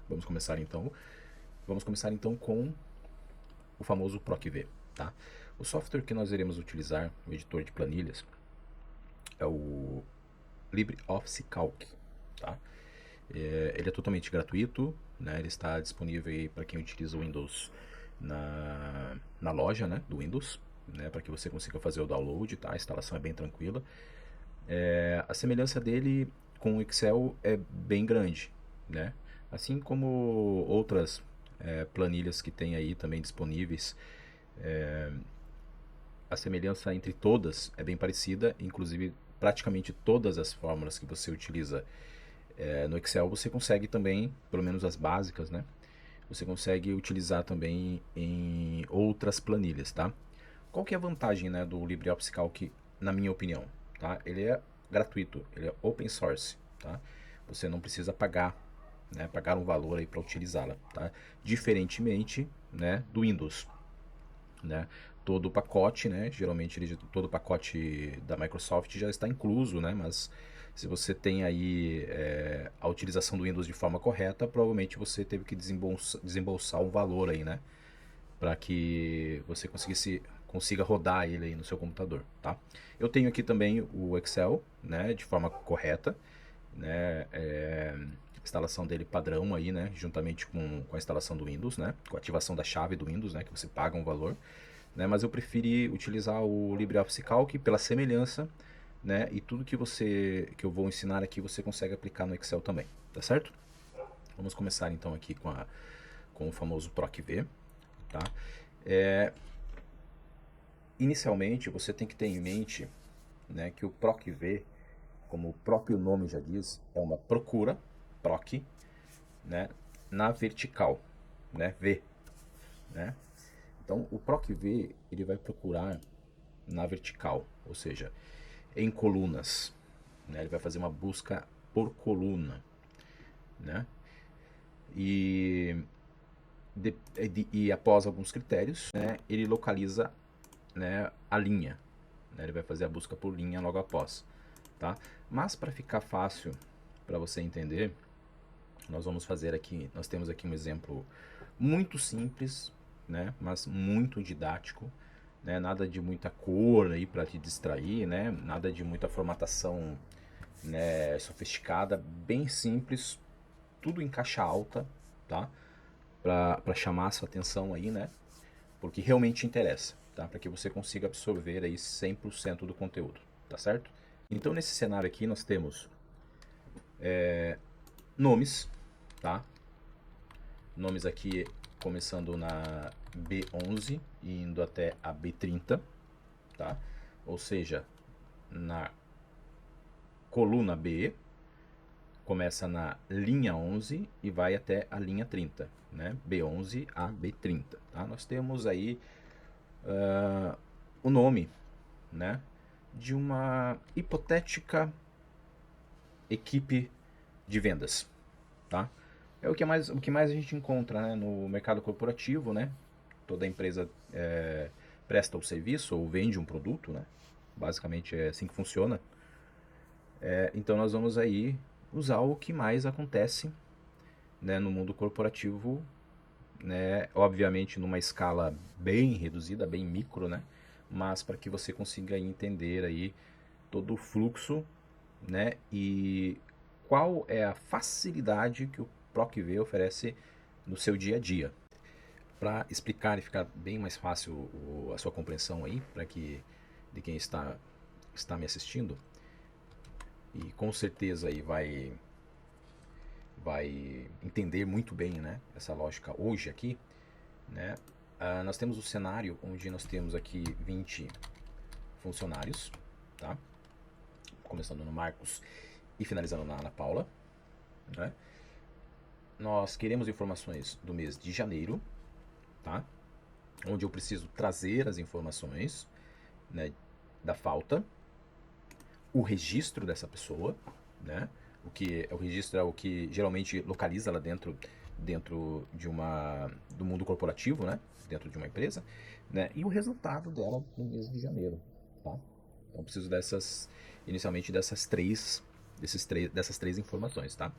Vamos começar então. Vamos começar então com o famoso PROC-V, tá? O software que nós iremos utilizar, o editor de planilhas, é o LibreOffice Calc, tá? Ele é totalmente gratuito, né? Ele está disponível para quem utiliza o Windows na loja, né, do Windows, né, para que você consiga fazer o download, tá? A instalação é bem tranquila. A semelhança dele com o Excel é bem grande, né? Assim como outras planilhas que tem aí também disponíveis, a semelhança entre todas é bem parecida, inclusive praticamente todas as fórmulas que você utiliza no Excel você consegue também, pelo menos as básicas, né? Você consegue utilizar também em outras planilhas, tá? Qual que é a vantagem, né, do LibreOffice Calc, na minha opinião, tá? Ele é gratuito, ele é open source, tá? Você não precisa pagar, né, pagar um valor aí para utilizá-la, tá? Diferentemente, né, do Windows, né? Todo o pacote, né? Geralmente todo o pacote da Microsoft já está incluso, né? Mas se você tem aí a utilização do Windows de forma correta, provavelmente você teve que desembolsar um valor aí, né? Para que você consiga rodar ele aí no seu computador, tá? Eu tenho aqui também o Excel, né? De forma correta, né? Instalação dele padrão aí, né? Juntamente com a instalação do Windows, né? Com a ativação da chave do Windows, né? Que você paga um valor, né? Mas eu preferi utilizar o LibreOffice Calc pela semelhança, né? E tudo que eu vou ensinar aqui você consegue aplicar no Excel também, tá certo? Vamos começar então aqui com o famoso PROC-V, tá? Inicialmente você tem que ter em mente, né, que o PROC-V, como o próprio nome já diz, é uma procura PROC, né, na vertical, né, V, né? Então o PROC-V ele vai procurar na vertical, ou seja, em colunas, né? Ele vai fazer uma busca por coluna, né? E, e após alguns critérios, né, ele localiza, né, a linha, né? Ele vai fazer a busca por linha logo após, tá? Mas para ficar fácil para você entender, nós temos aqui um exemplo muito simples, né, mas muito didático, né, nada de muita cor aí para te distrair, né, nada de muita formatação, né, sofisticada, bem simples, tudo em caixa alta, tá? Para chamar a sua atenção aí, né? Porque realmente interessa, tá? Para que você consiga absorver aí 100% do conteúdo, tá certo? Então nesse cenário aqui nós temos nomes, tá? Nomes aqui começando na B11 e indo até a B30, tá? Ou seja, na coluna B, começa na linha 11 e vai até a linha 30, né? B11 a B30, tá? Nós temos aí o nome, né, de uma hipotética equipe de vendas, tá? É o que mais a gente encontra, né, no mercado corporativo, né? Toda empresa presta o serviço ou vende um produto, né? Basicamente é assim que funciona. Então nós vamos aí usar o que mais acontece, né, no mundo corporativo, né? Obviamente numa escala bem reduzida, bem micro, né? Mas para que você consiga entender aí todo o fluxo, né? E qual é a facilidade que o PROC-V oferece no seu dia a dia. Para explicar e ficar bem mais fácil a sua compreensão aí, para que de quem está me assistindo, e com certeza aí vai entender muito bem, né, essa lógica hoje aqui, né? Nós temos o cenário onde nós temos aqui 20 funcionários, tá? Começando no Marcos e finalizando na Ana Paula, né? Nós queremos informações do mês de janeiro, tá? Onde eu preciso trazer as informações, né, da falta, o registro dessa pessoa, né? O registro é o que geralmente localiza lá dentro do mundo corporativo, né? Dentro de uma empresa, né? E o resultado dela no mês de janeiro, tá? Então eu preciso inicialmente dessas três informações, tá?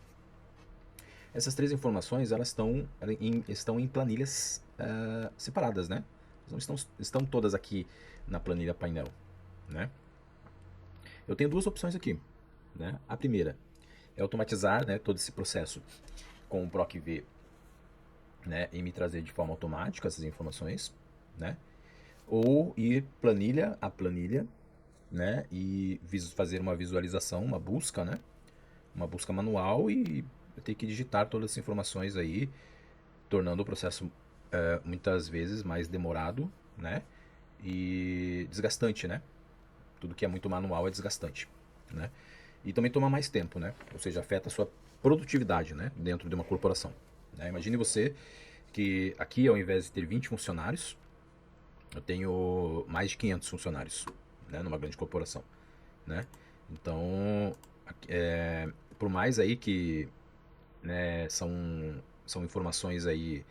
Essas três informações, elas estão em planilhas separadas, né? Não estão todas aqui na planilha painel, né? Eu tenho duas opções aqui, né? A primeira é automatizar, né, todo esse processo com o PROC-V, né, e me trazer de forma automática essas informações, né? Ou ir planilha a planilha, né, e fazer uma visualização, uma busca, né? Uma busca manual e eu ter que digitar todas as informações aí, tornando o processo muitas vezes mais demorado, né? E desgastante, né? Tudo que é muito manual é desgastante, né? E também toma mais tempo, né? Ou seja, afeta a sua produtividade, né? Dentro de uma corporação, né? Imagine você que aqui, ao invés de ter 20 funcionários, eu tenho mais de 500 funcionários, né? Numa grande corporação, né? Então, por mais aí que, né, são informações aí,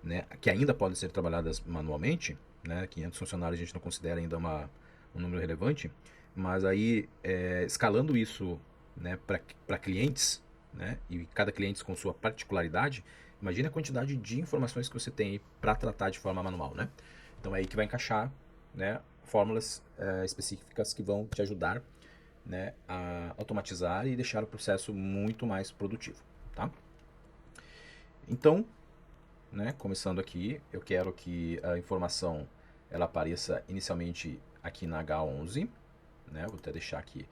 né, que ainda podem ser trabalhadas manualmente, né? 500 funcionários a gente não considera ainda um número relevante, mas aí escalando isso, né, para clientes, né, e cada cliente com sua particularidade, imagine a quantidade de informações que você tem para tratar de forma manual, né? Então é aí que vai encaixar, né, fórmulas específicas que vão te ajudar, né, a automatizar e deixar o processo muito mais produtivo, tá? Então, né, começando aqui, eu quero que a informação ela apareça inicialmente aqui na H11, né? Vou até deixar aqui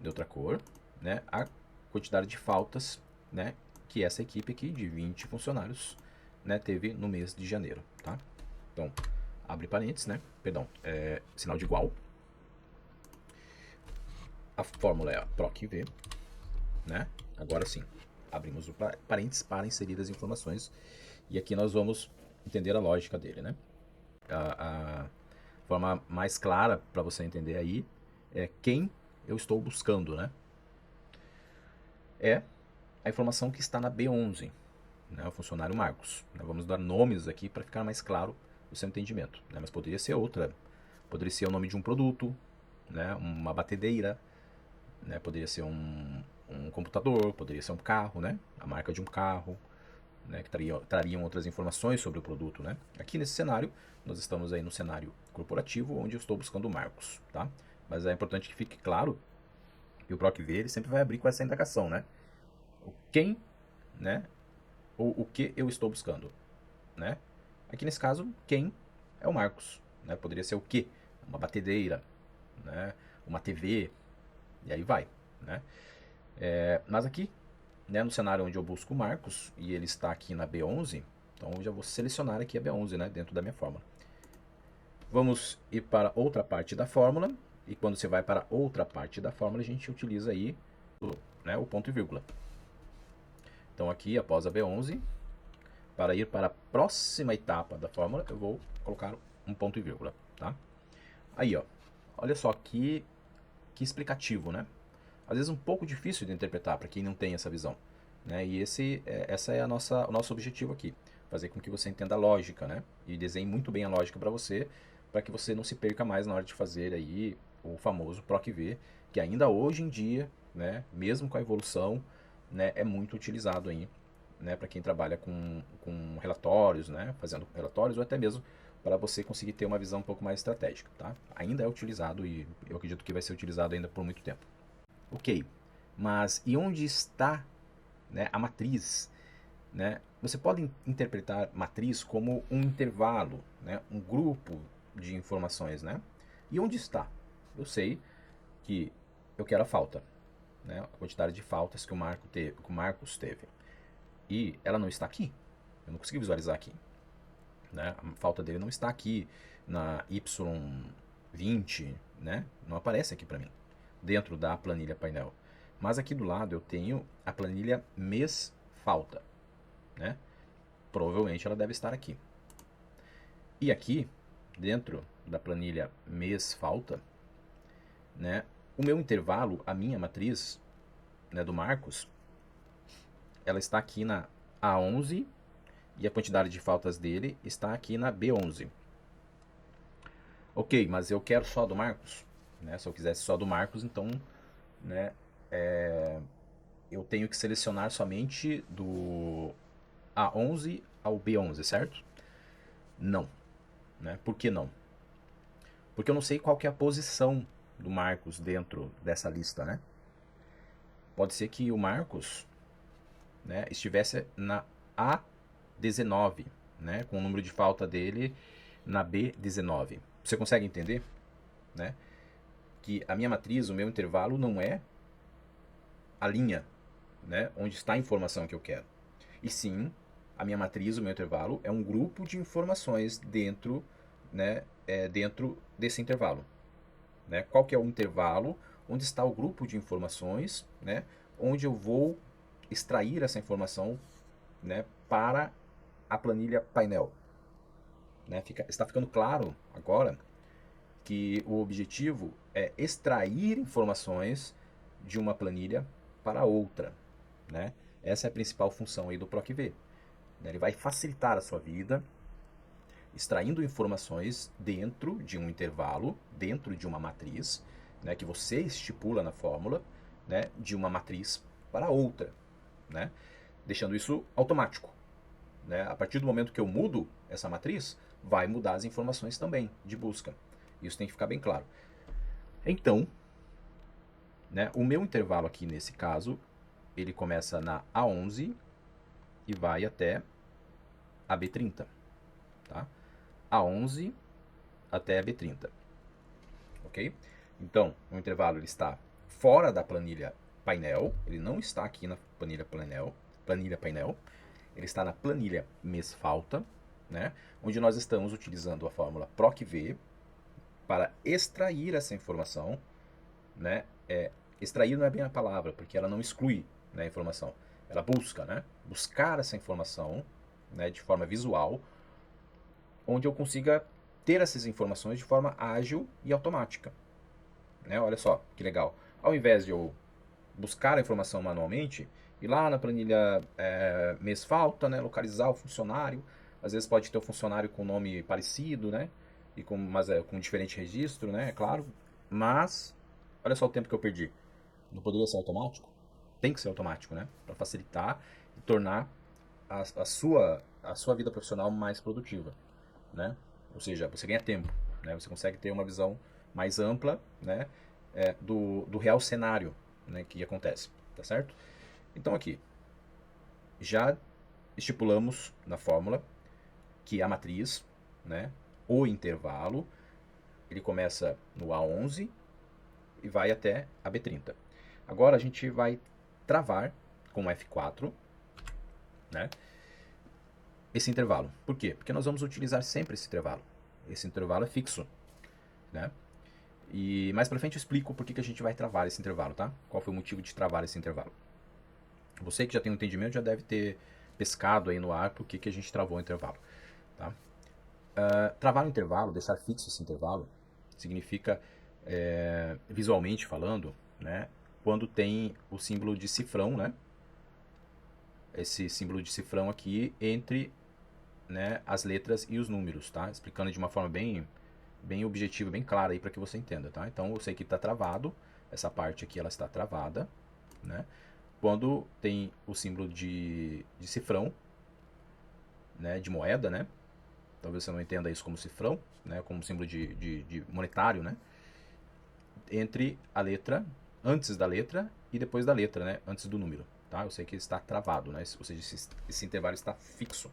de outra cor, né? A quantidade de faltas, né, que essa equipe aqui de 20 funcionários, né, teve no mês de janeiro, tá? Então, abre parênteses, né? Perdão, sinal de igual. A fórmula é a PROC-V, né? Agora sim, abrimos o parênteses para inserir as informações e aqui nós vamos entender a lógica dele, né? A forma mais clara para você entender aí é quem eu estou buscando, né? É a informação que está na B11, né? O funcionário Marcos. Vamos dar nomes aqui para ficar mais claro o seu entendimento, né? Mas poderia ser outra, poderia ser o nome de um produto, né? Uma batedeira, né? Poderia ser um computador, poderia ser um carro, né? A marca de um carro, né? Que trariam outras informações sobre o produto, né? Aqui nesse cenário, nós estamos aí no cenário corporativo, onde eu estou buscando Marcos, tá? Mas é importante que fique claro que o PROC-V ele sempre vai abrir com essa indagação, né? O quem, né? Ou o que eu estou buscando, né? Aqui nesse caso, quem é o Marcos, né? Poderia ser o que? Uma batedeira, né? Uma TV, e aí vai, né? Mas aqui, né, no cenário onde eu busco o Marcos, e ele está aqui na B11, então eu já vou selecionar aqui a B11, né, dentro da minha fórmula. Vamos ir para outra parte da fórmula, e quando você vai para outra parte da fórmula, a gente utiliza aí, né, o ponto e vírgula. Então aqui, após a B11, para ir para a próxima etapa da fórmula, eu vou colocar um ponto e vírgula, tá? Aí, ó, olha só que explicativo, né? Às vezes um pouco difícil de interpretar para quem não tem essa visão, né? E essa é o nosso objetivo aqui, fazer com que você entenda a lógica, né? E desenhe muito bem a lógica para que você não se perca mais na hora de fazer aí o famoso PROC-V, que ainda hoje em dia, né, mesmo com a evolução, né, é muito utilizado aí, né, para quem trabalha com relatórios, né, fazendo relatórios ou até mesmo para você conseguir ter uma visão um pouco mais estratégica, tá? Ainda é utilizado e eu acredito que vai ser utilizado ainda por muito tempo. Ok, mas e onde está, né, a matriz? Né? Você pode interpretar matriz como um intervalo, né, um grupo de informações. Né? E onde está? Eu sei que eu quero a falta, né, a quantidade de faltas que o Marcos teve. E ela não está aqui. Eu não consegui visualizar aqui. Né? A falta dele não está aqui na Y20, né? Não aparece aqui para mim, dentro da planilha painel. Mas aqui do lado eu tenho a planilha mês falta, né? Provavelmente ela deve estar aqui. E aqui, dentro da planilha mês falta, né? O meu intervalo, a minha matriz, né, do Marcos, ela está aqui na A11 e a quantidade de faltas dele está aqui na B11. Ok, mas eu quero só do Marcos, né? Se eu quisesse só do Marcos, então, né, eu tenho que selecionar somente do A11 ao B11, certo? Não, né? Por que não? Porque eu não sei qual que é a posição do Marcos dentro dessa lista, né? Pode ser que o Marcos, né, estivesse na A19, né, com o número de falta dele na B19. Você consegue entender, né, que a minha matriz, o meu intervalo não é a linha, né, onde está a informação que eu quero. E sim, a minha matriz, o meu intervalo é um grupo de informações dentro, né, dentro desse intervalo. Né? Qual que é o intervalo? Onde está o grupo de informações, né? Onde eu vou extrair essa informação, né, para a planilha painel. Né? Está ficando claro agora que o objetivo é extrair informações de uma planilha para outra. Né? Essa é a principal função aí do PROC-V. Ele vai facilitar a sua vida, extraindo informações dentro de um intervalo, dentro de uma matriz, né, que você estipula na fórmula, né, de uma matriz para outra, né, deixando isso automático. Né? A partir do momento que eu mudo essa matriz, vai mudar as informações também de busca. Isso tem que ficar bem claro. Então, né, o meu intervalo aqui nesse caso, ele começa na A11 e vai até a B30. Tá? A11 até a B30. Ok? Então, o intervalo ele está fora da planilha painel, ele não está aqui na planilha painel, ele está na planilha mês falta, né? Onde nós estamos utilizando a fórmula PROC-V para extrair essa informação, né? Extrair não é bem a palavra, porque ela não exclui, né, a informação, ela busca, né? Buscar essa informação, né, de forma visual, onde eu consiga ter essas informações de forma ágil e automática. Né? Olha só, que legal. Ao invés de eu buscar a informação manualmente, ir lá na planilha mês falta, né, localizar o funcionário, às vezes pode ter um funcionário com nome parecido, né, mas com diferente registro, né, é claro, mas olha só o tempo que eu perdi. Não poderia ser automático? Tem que ser automático, né, para facilitar e tornar a sua vida profissional mais produtiva, né? Ou seja, você ganha tempo, né? Você consegue ter uma visão mais ampla, né, do real cenário, né, que acontece, tá certo? Então aqui, já estipulamos na fórmula que a matriz, né, o intervalo, ele começa no A11 e vai até a B30. Agora a gente vai travar com F4, né, esse intervalo. Por quê? Porque nós vamos utilizar sempre esse intervalo. Esse intervalo é fixo, né? E mais pra frente eu explico por que a gente vai travar esse intervalo, tá? Qual foi o motivo de travar esse intervalo. Você que já tem um entendimento já deve ter pescado aí no ar por que a gente travou o intervalo, tá? Travar o intervalo, deixar fixo esse intervalo, significa, visualmente falando, né, quando tem o símbolo de cifrão, né? Esse símbolo de cifrão aqui entre, né, as letras e os números, tá? Explicando de uma forma bem objetiva, bem clara aí para que você entenda, tá? Então eu sei que está travado, essa parte aqui ela está travada, né? Quando tem o símbolo de cifrão, né, de moeda, né? Talvez você não entenda isso como cifrão, né, como símbolo de monetário, né? Entre a letra, antes da letra e depois da letra, né? Antes do número, tá? Eu sei que ele está travado, né? Ou seja, esse intervalo está fixo,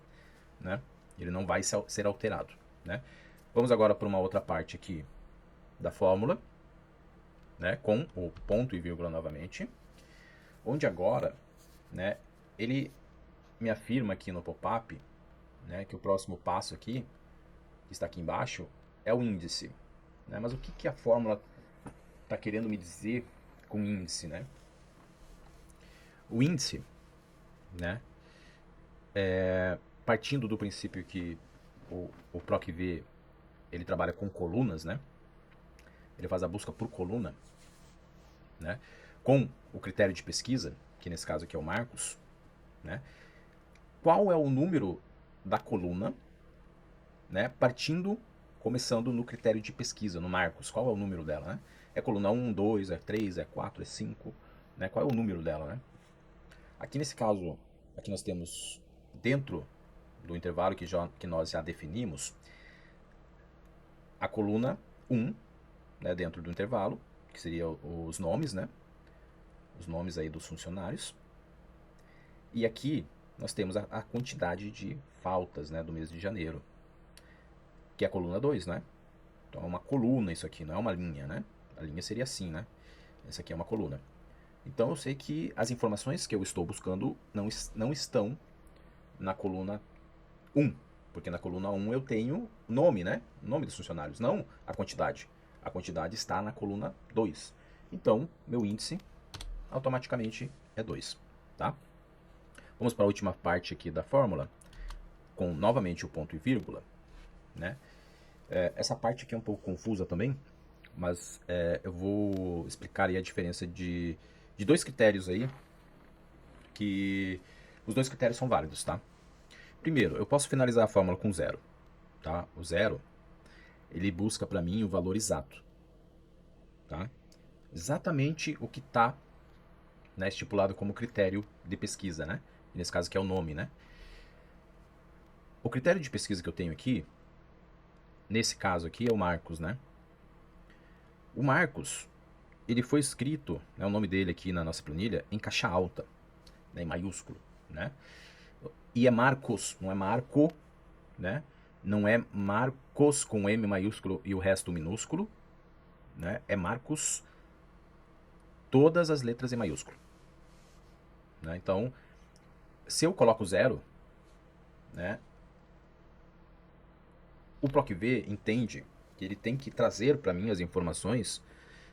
né? Ele não vai ser alterado, né? Vamos agora para uma outra parte aqui da fórmula, né? Com o ponto e vírgula novamente, onde agora, né? Ele me afirma aqui no pop-up, né? Que o próximo passo aqui, que está aqui embaixo, é o índice, né? Mas o que a fórmula está querendo me dizer com índice, né? O índice, né? Partindo do princípio que o PROC-V ele trabalha com colunas, né? Ele faz a busca por coluna, né? Com o critério de pesquisa, que nesse caso aqui é o Marcos, né? Qual é o número da coluna, né? Começando no critério de pesquisa, no Marcos, qual é o número dela, né? É coluna 1, 2, é 3, é 4, é 5, né? Qual é o número dela, né? Aqui nesse caso, aqui nós temos dentro do intervalo que nós já definimos, a coluna 1, né, dentro do intervalo, que seria os nomes, né? Os nomes aí dos funcionários. E aqui nós temos a quantidade de faltas, né, do mês de janeiro, que é a coluna 2, né? Então é uma coluna isso aqui, não é uma linha, né? A linha seria assim, né? Essa aqui é uma coluna. Então eu sei que as informações que eu estou buscando não estão na coluna 1, porque na coluna 1 eu tenho nome, né? Nome dos funcionários, não a quantidade. A quantidade está na coluna 2. Então, meu índice automaticamente é 2, tá? Vamos para a última parte aqui da fórmula, com novamente o ponto e vírgula, né? Essa parte aqui é um pouco confusa também, mas eu vou explicar aí a diferença de dois critérios aí, que os dois critérios são válidos, tá? Primeiro, eu posso finalizar a fórmula com zero, tá? O zero, ele busca para mim o valor exato, tá? Exatamente o que está, né, estipulado como critério de pesquisa, né? Nesse caso que é o nome, né? O critério de pesquisa que eu tenho aqui, nesse caso aqui, é o Marcos, né? O Marcos, ele foi escrito, né, o nome dele aqui na nossa planilha, em caixa alta, né, em maiúsculo, né? E é Marcos, não é Marco, né? Não é Marcos com M maiúsculo e o resto minúsculo, né? É Marcos, todas as letras em maiúsculo, né? Então, se eu coloco zero, né? O PROC-V entende que ele tem que trazer para mim as informações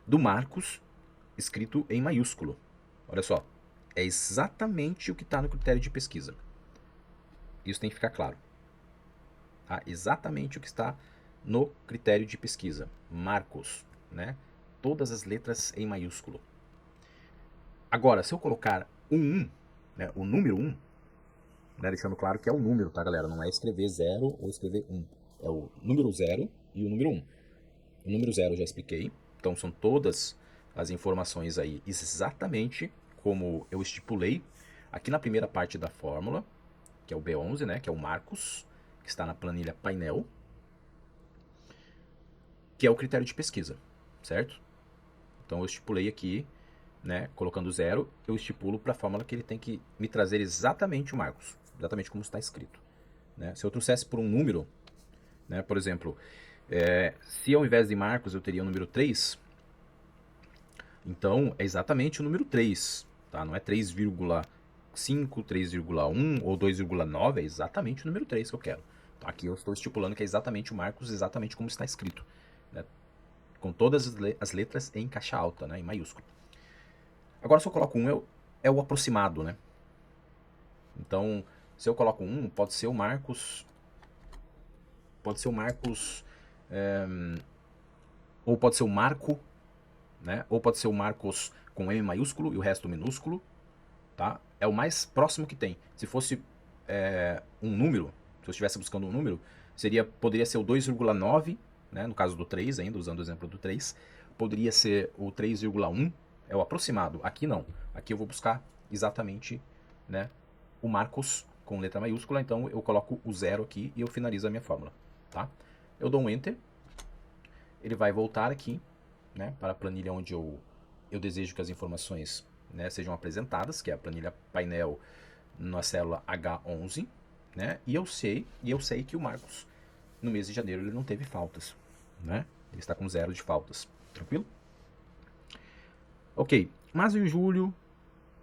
do Marcos escrito em maiúsculo. Olha só, é exatamente o que está no critério de pesquisa. Isso tem que ficar claro. Tá? Exatamente o que está no critério de pesquisa. Marcos, né? Todas as letras em maiúsculo. Agora, se eu colocar um 1, né, o número 1, né, deixando claro que é o número, tá, galera? Não é escrever 0 ou escrever 1. É o número 0 e o número 1. O número 0 eu já expliquei. Então, são todas as informações aí exatamente como eu estipulei aqui na primeira parte da fórmula, que é o B11, né, que é o Marcos, que está na planilha painel, que é o critério de pesquisa, certo? Então, eu estipulei aqui, né, colocando 0, eu estipulo para a fórmula que ele tem que me trazer exatamente o Marcos, exatamente como está escrito, né? Se eu trouxesse por um número, né, por exemplo, se ao invés de Marcos eu teria o número 3, então é exatamente o número 3, tá? Não é 3,5, 3,1 ou 2,9, é exatamente o número 3 que eu quero. Então, aqui eu estou estipulando que é exatamente o Marcos, exatamente como está escrito, né? Com todas as letras em caixa alta, né, em maiúsculo. Agora, se eu coloco 1, é o aproximado, né? Então, se eu coloco 1, pode ser o Marcos, ou pode ser o Marco, né? Ou pode ser o Marcos com M maiúsculo e o resto minúsculo, tá? É o mais próximo que tem. Se fosse um número, se eu estivesse buscando um número, poderia ser o 2,9, né? No caso do 3 ainda, usando o exemplo do 3, poderia ser o 3,1, é o aproximado. Aqui não. Aqui eu vou buscar exatamente, né, o Marcos com letra maiúscula, então eu coloco o 0 aqui e eu finalizo a minha fórmula, tá? Eu dou um Enter, ele vai voltar aqui, né, para a planilha onde eu desejo que as informações, né, sejam apresentadas, que é a planilha painel na célula H11, né, e eu sei que o Marcos, no mês de janeiro, ele não teve faltas, né, ele está com 0 de faltas, tranquilo? Ok, mas e o Júlio,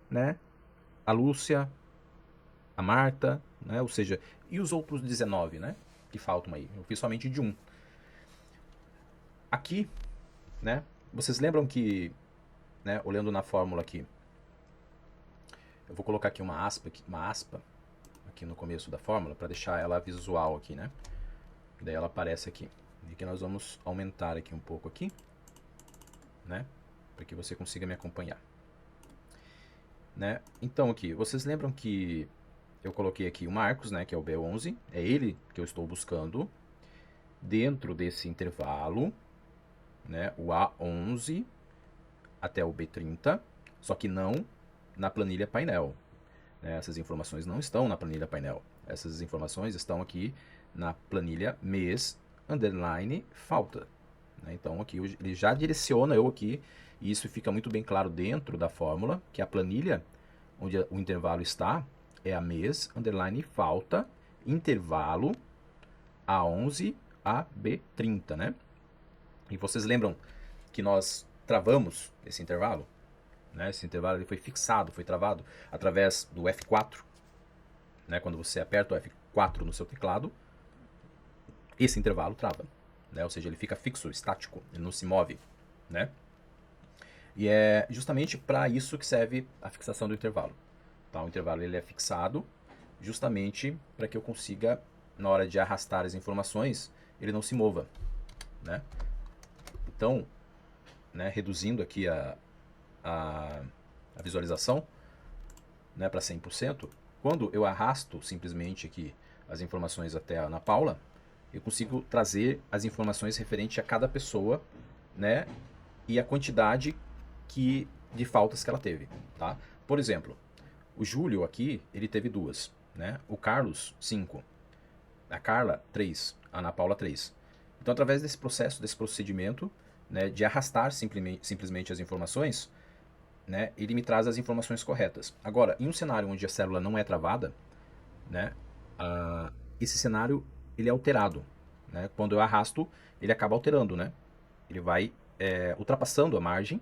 né, a Lúcia, a Marta, né, ou seja, e os outros 19, né, que faltam aí? Eu fiz somente de um. Aqui, né, vocês lembram que, né, olhando na fórmula aqui, eu vou colocar aqui uma aspa aqui no começo da fórmula para deixar ela visual aqui, né? Daí ela aparece aqui. E que nós vamos aumentar aqui um pouco aqui, né? Para que você consiga me acompanhar, né? Então aqui, vocês lembram que eu coloquei aqui o Marcos, né, que é o B11, é ele que eu estou buscando dentro desse intervalo, né, o A11 até o B30, só que não na planilha painel. né? Essas informações não estão na planilha painel. Essas informações estão aqui na planilha mês, underline, falta. Né? Então aqui ele já direciona eu aqui, e isso fica muito bem claro dentro da fórmula, que a planilha onde o intervalo está é a mês, underline, falta, intervalo A11 a B30, né? E vocês lembram que nós travamos esse intervalo? Né? Esse intervalo ele foi fixado, foi travado através do F4. Né? Quando você aperta o F4 no seu teclado, esse intervalo trava. Né? Ou seja, ele fica fixo, estático, ele não se move. Né? E é justamente para isso que serve a fixação do intervalo. Tá? O intervalo ele é fixado justamente para que eu consiga, na hora de arrastar as informações, ele não se mova. Né? Então, né, reduzindo aqui a visualização, né, para 100%, quando eu arrasto simplesmente aqui as informações até a Ana Paula, eu consigo trazer as informações referente a cada pessoa, né, e a quantidade de faltas que ela teve. Tá? Por exemplo, o Júlio aqui, ele teve 2, né? O Carlos, 5. A Carla, 3. A Ana Paula, 3. Então, através desse processo, desse procedimento, né, de arrastar simplesmente as informações, né, ele me traz as informações corretas. Agora, em um cenário onde a célula não é travada, né, esse cenário ele é alterado. Né? Quando eu arrasto, ele acaba alterando. Né? Ele vai ultrapassando a margem,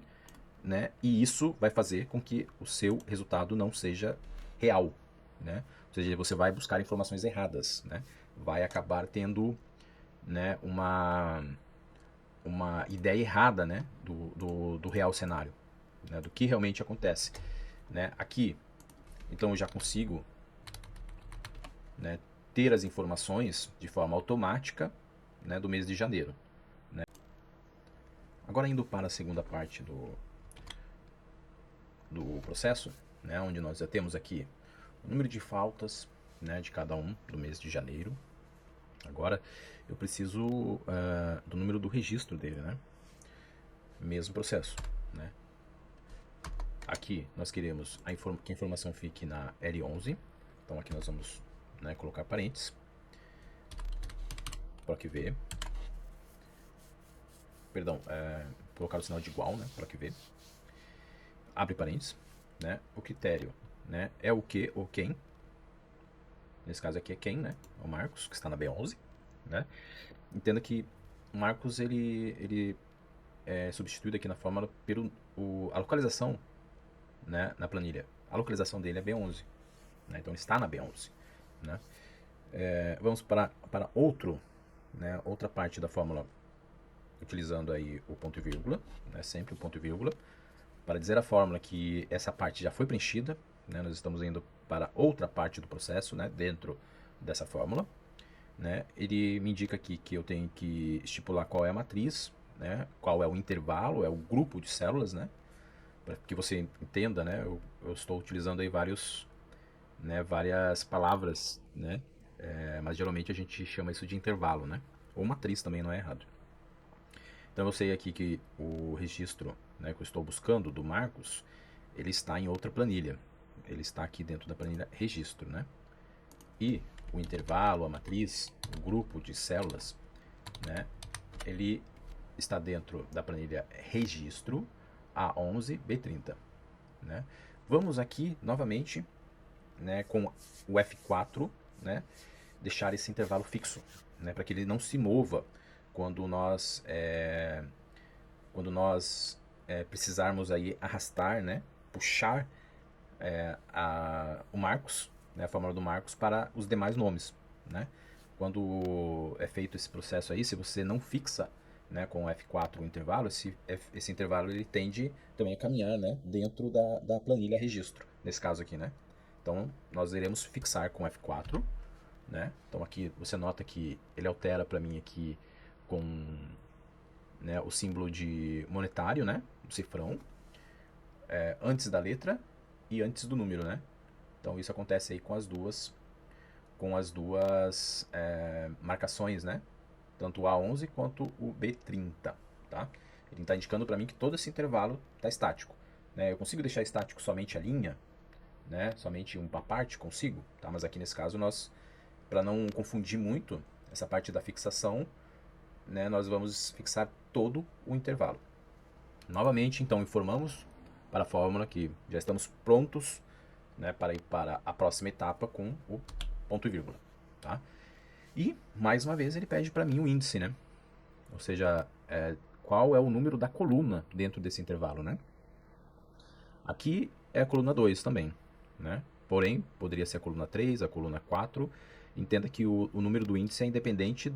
né, e isso vai fazer com que o seu resultado não seja real. Né? Ou seja, você vai buscar informações erradas. Né? Vai acabar tendo, né, uma ideia errada, né, do real cenário, né, do que realmente acontece. Né? Aqui, então eu já consigo, né, ter as informações de forma automática, né, do mês de janeiro. Né? Agora indo para a segunda parte do processo, né, onde nós já temos aqui o número de faltas, né, de cada um do mês de janeiro. Agora eu preciso do número do registro dele, né? Mesmo processo, né? Aqui nós queremos que a informação fique na L11. Então aqui nós vamos, né, colocar parênteses. PROC V. Perdão, colocar o sinal de igual, né? PROC V. Abre parênteses, né? O critério, né, é o que ou quem. Nesse caso aqui é quem, né? O Marcos, que está na B11, né? Entenda que o Marcos ele é substituído aqui na fórmula pela a localização, né, na planilha. A localização dele é B11, né? Então ele está na B11, né? Vamos para né, outra parte da fórmula, utilizando aí o ponto e vírgula, né, sempre o ponto e vírgula, para dizer a fórmula que essa parte já foi preenchida. Né, nós estamos indo para outra parte do processo, né, dentro dessa fórmula. Né, ele me indica aqui que eu tenho que estipular qual é a matriz, né, qual é o intervalo, é o grupo de células, né, para que você entenda, né, eu estou utilizando aí várias palavras, né, mas geralmente a gente chama isso de intervalo, né, ou matriz também não é errado. Então eu sei aqui que o registro, né, que eu estou buscando do Marcos, ele está em outra planilha. Ele está aqui dentro da planilha registro, né? E o intervalo, a matriz, o grupo de células, né, ele está dentro da planilha registro A11 B30, né? Vamos aqui novamente, né, com o F4, né, deixar esse intervalo fixo, né, para que ele não se mova quando nós precisarmos aí arrastar, né, puxar o Marcos, né, a fórmula do Marcos para os demais nomes, né? Quando é feito esse processo aí, se você não fixa, né, com o F4 o intervalo, esse intervalo ele tende também a caminhar, né, dentro da planilha registro, nesse caso aqui, né? Então nós iremos fixar com F4, né? Então aqui você nota que ele altera para mim aqui com, né, o símbolo de monetário, né, o cifrão, antes da letra e antes do número, né? Então isso acontece aí com as duas marcações, né? Tanto o A11 quanto o B30, tá? Ele está indicando para mim que todo esse intervalo está estático, né? Eu consigo deixar estático somente a linha, né, somente uma parte consigo, tá? Mas aqui nesse caso nós, para não confundir muito essa parte da fixação, né, nós vamos fixar todo o intervalo. Novamente, então, informamos para a fórmula que já estamos prontos, né, para ir para a próxima etapa com o ponto e vírgula, tá? E, mais uma vez, ele pede para mim o índice, né? Ou seja, qual é o número da coluna dentro desse intervalo, né? Aqui é a coluna 2 também, né? Porém, poderia ser a coluna 3, a coluna 4. Entenda que o número do índice é independente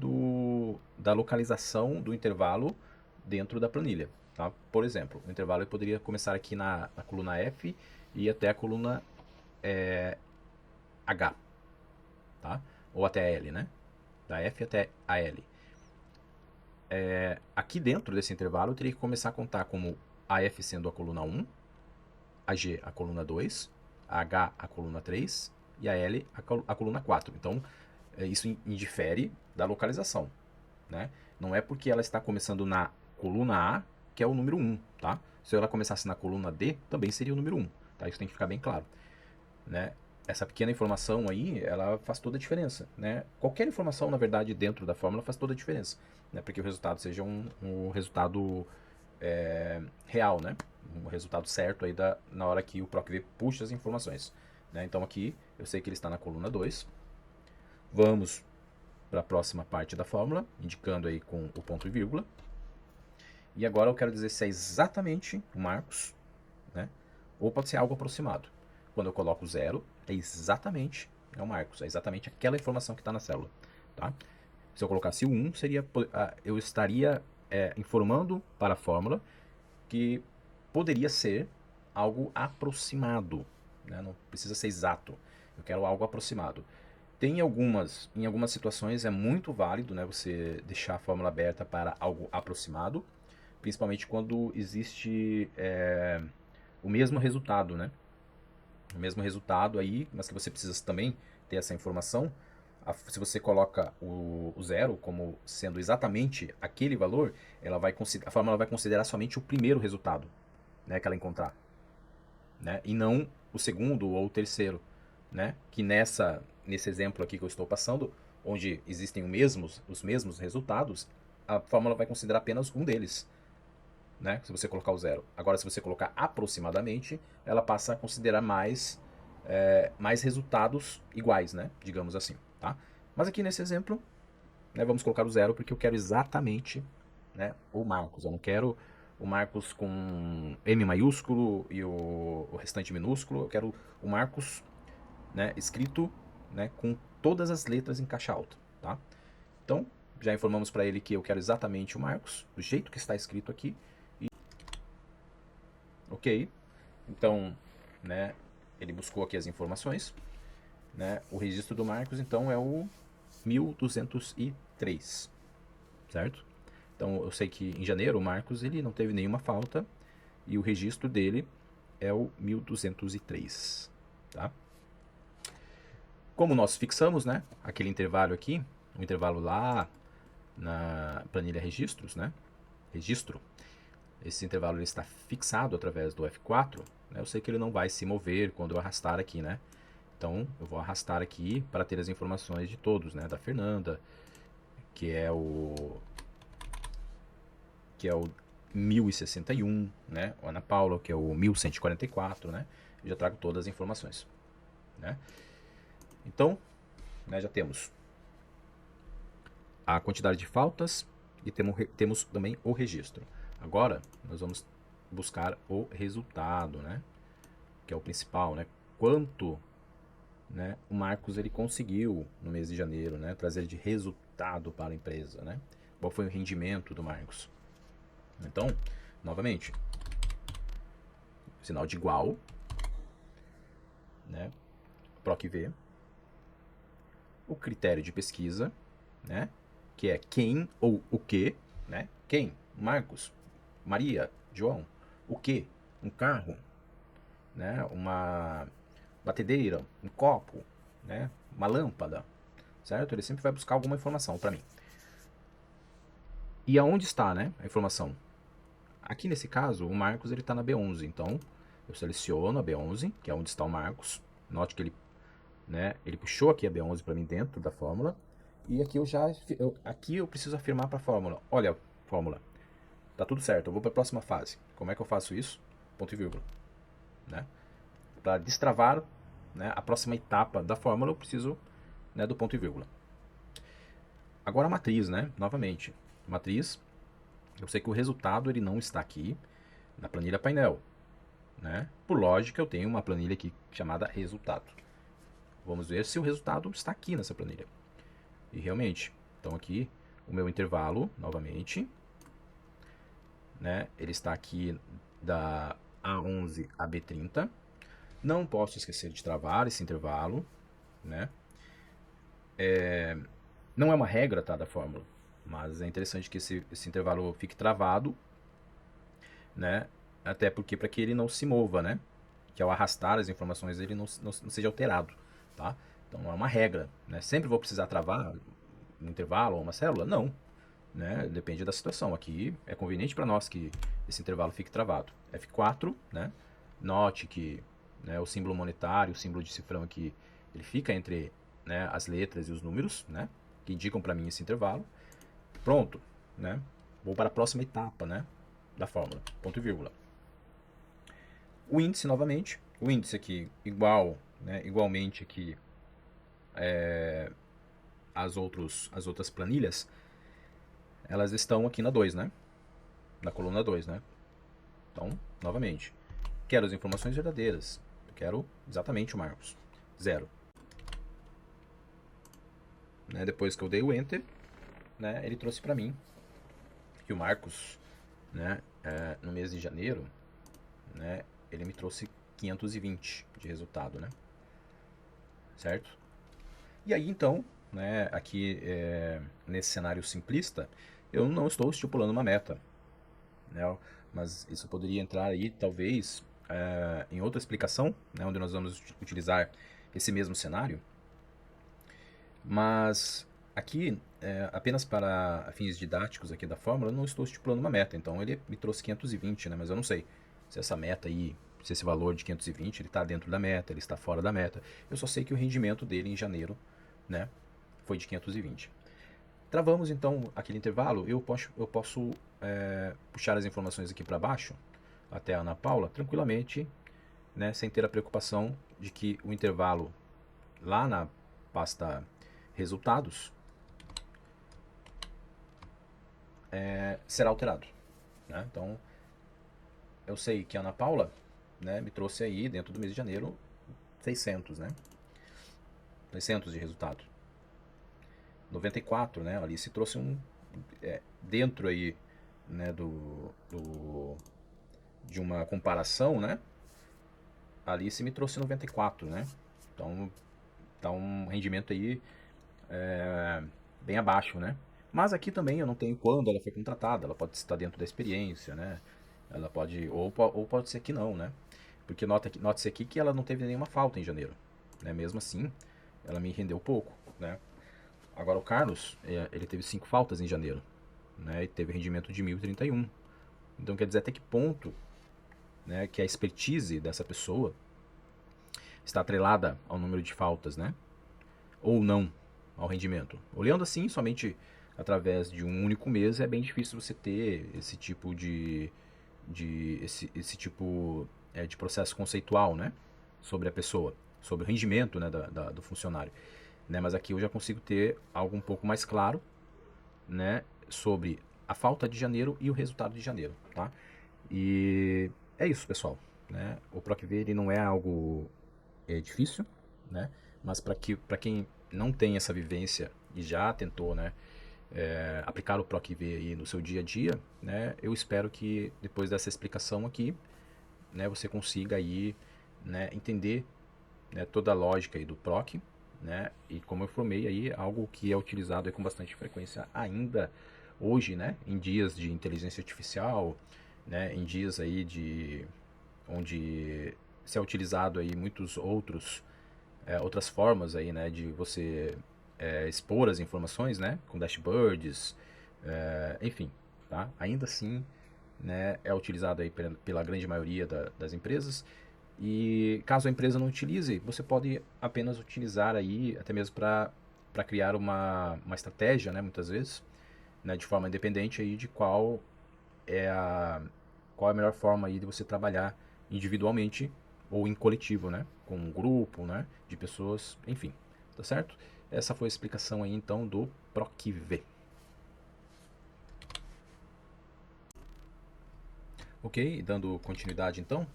da localização do intervalo dentro da planilha, tá? Por exemplo, o intervalo poderia começar aqui na coluna F e ir até a coluna H, tá? Ou até a L, né? Da F até a L. Aqui dentro desse intervalo eu teria que começar a contar como a F sendo a coluna 1, a G a coluna 2, a H a coluna 3 e a L a coluna 4. Então, isso indifere da localização, né? Não é porque ela está começando na coluna A que é o número 1, tá? Se ela começasse na coluna D, também seria o número 1, tá? Isso tem que ficar bem claro, né? Essa pequena informação aí, ela faz toda a diferença, né? Qualquer informação, na verdade, dentro da fórmula faz toda a diferença, né? Porque o resultado seja um resultado real, né? Um resultado certo aí na hora que o PROC-V puxa as informações, né? Então aqui, eu sei que ele está na coluna 2. Vamos para a próxima parte da fórmula, indicando aí com o ponto e vírgula. E agora eu quero dizer se é exatamente o Marcos, né? Ou pode ser algo aproximado. Quando eu coloco 0, é exatamente o Marcos, é exatamente aquela informação que está na célula, tá? Se eu colocasse o 1, eu estaria informando para a fórmula que poderia ser algo aproximado, né? Não precisa ser exato, eu quero algo aproximado. Em algumas situações é muito válido, né, você deixar a fórmula aberta para algo aproximado, principalmente quando existe o mesmo resultado, né? O mesmo resultado aí, mas que você precisa também ter essa informação. Se você coloca o 0 como sendo exatamente aquele valor, a fórmula vai considerar somente o primeiro resultado, né, que ela encontrar, né, e não o segundo ou o terceiro, né, que nesse exemplo aqui que eu estou passando, onde existem os mesmos resultados, a fórmula vai considerar apenas um deles, né, se você colocar o 0. Agora, se você colocar aproximadamente, ela passa a considerar mais resultados iguais, né, digamos assim, tá? Mas aqui nesse exemplo, né, vamos colocar o 0 porque eu quero exatamente, né, o Marcos. Eu não quero o Marcos com M maiúsculo e o restante minúsculo. Eu quero o Marcos, né, escrito, né, com todas as letras em caixa alta, tá? Então, já informamos para ele que eu quero exatamente o Marcos, do jeito que está escrito aqui. Ok. Então, né, ele buscou aqui as informações, né? O registro do Marcos, então, é o 1203, certo? Então, eu sei que em janeiro o Marcos ele não teve nenhuma falta e o registro dele é o 1203, tá? Como nós fixamos, né, aquele intervalo aqui, o intervalo lá na planilha registros, né, registro, esse intervalo ele está fixado através do F4, né, eu sei que ele não vai se mover quando eu arrastar aqui, né, então eu vou arrastar aqui para ter as informações de todos, né, da Fernanda, que é o 1061, né, a Ana Paula, que é o 1144, né, eu já trago todas as informações, né. Então, né, já temos a quantidade de faltas e temos também o registro. Agora, nós vamos buscar o resultado, né? Que é o principal, né? Quanto, né, o Marcos ele conseguiu no mês de janeiro, né? Trazer de resultado para a empresa, né? Qual foi o rendimento do Marcos? Então, novamente, sinal de igual, né? PROC-V, o critério de pesquisa, né? Que é quem ou o que, né? Quem? Marcos, Maria, João. O que? Um carro, né? Uma batedeira, um copo, né? Uma lâmpada, certo? Ele sempre vai buscar alguma informação para mim. E aonde está, né, a informação? Aqui nesse caso, o Marcos ele está na B11, então Eu seleciono a B11, que é onde está o Marcos. Note que ele, né, ele puxou aqui a B11 para mim dentro da fórmula. E aqui aqui eu preciso afirmar para a fórmula. Olha, fórmula, tá tudo certo, eu vou para a próxima fase. Como é que eu faço isso? Ponto e vírgula, né? Para destravar, né, a próxima etapa da fórmula, eu preciso, né, do ponto e vírgula. Agora a matriz, né? Novamente, matriz, eu sei que o resultado ele não está aqui na planilha painel, né? Por lógica, eu tenho uma planilha aqui chamada resultado. Vamos ver se o resultado está aqui nessa planilha. E realmente, então aqui o meu intervalo, novamente, né? Ele está aqui da A11 a B30. Não posso esquecer de travar esse intervalo, né? Não é uma regra, tá, da fórmula, mas é interessante que esse intervalo fique travado, né? Até porque para que ele não se mova, né? Que ao arrastar as informações ele não seja alterado, tá? Então não é uma regra, né? Sempre vou precisar travar um intervalo ou uma célula? Não, né? Depende da situação. Aqui é conveniente para nós que esse intervalo fique travado. F4, né? Note que, né, o símbolo monetário, o símbolo de cifrão aqui, ele fica entre, né, as letras e os números, né? Que indicam para mim esse intervalo. Pronto, né? Vou para a próxima etapa, né, da fórmula, ponto e vírgula. O índice novamente, o índice aqui igual, né, igualmente aqui as outras planilhas, elas estão aqui na 2, né? Na coluna 2, né? Então, novamente, quero as informações verdadeiras. Eu quero exatamente o Marcos. 0. Né, depois que eu dei o Enter, né, ele trouxe para mim que o Marcos, né, no mês de janeiro, né, ele me trouxe 520 de resultado, né? Certo? E aí, então, né, aqui nesse cenário simplista, eu não estou estipulando uma meta, né? Mas isso poderia entrar aí, talvez, em outra explicação, né, onde nós vamos utilizar esse mesmo cenário. Mas aqui, apenas para fins didáticos aqui da fórmula, eu não estou estipulando uma meta. Então ele me trouxe 520, né? Mas eu não sei se essa meta aí, se esse valor de 520, ele está dentro da meta, ele está fora da meta. Eu só sei que o rendimento dele em janeiro, né, foi de 520. Travamos então aquele intervalo. Eu posso puxar as informações aqui para baixo, até a Ana Paula, tranquilamente, né, sem ter a preocupação de que o intervalo lá na pasta resultados será alterado, né? Então eu sei que a Ana Paula, né, me trouxe aí dentro do mês de janeiro 600, né? 600 de resultado. 94, né? Ali se trouxe dentro aí, né, de uma comparação, né? Ali se me trouxe 94, né? Então tá um rendimento aí bem abaixo, né? Mas aqui também eu não tenho quando ela foi contratada, ela pode estar dentro da experiência, né? Ela pode, ou pode ser que não, né? Porque note-se aqui que ela não teve nenhuma falta em janeiro, né? Mesmo assim, ela me rendeu pouco, né? Agora o Carlos, ele teve 5 faltas em janeiro, né? E teve rendimento de 1031. Então quer dizer até que ponto, né, que a expertise dessa pessoa está atrelada ao número de faltas, né? Ou não ao rendimento. Olhando assim, somente através de um único mês, é bem difícil você ter esse tipo de processo conceitual, né, sobre a pessoa, sobre o rendimento, né, do funcionário, né? Mas aqui eu já consigo ter algo um pouco mais claro, né, sobre a falta de janeiro e o resultado de janeiro, tá? E é isso, pessoal, né? O PROC-V ele não é algo difícil, né? Mas para quem não tem essa vivência e já tentou, né, aplicar o PROC-V aí no seu dia a dia, né, eu espero que depois dessa explicação aqui, né, você consiga aí, né, entender, né, toda a lógica aí do PROC, né, e como eu formei aí, algo que é utilizado aí com bastante frequência ainda hoje, né, em dias de inteligência artificial, né, em dias aí onde se é utilizado aí muitos outras formas aí, né, de você expor as informações, né, com dashboards, enfim, tá? Ainda assim, né, é utilizado aí pela grande maioria das empresas. E caso a empresa não utilize, você pode apenas utilizar aí, até mesmo para criar uma estratégia, né, muitas vezes, né, de forma independente aí de é a, qual é a melhor forma aí de você trabalhar individualmente ou em coletivo, né, com um grupo, né, de pessoas, enfim, tá certo? Essa foi a explicação aí então do PROC-V. Ok, dando continuidade então,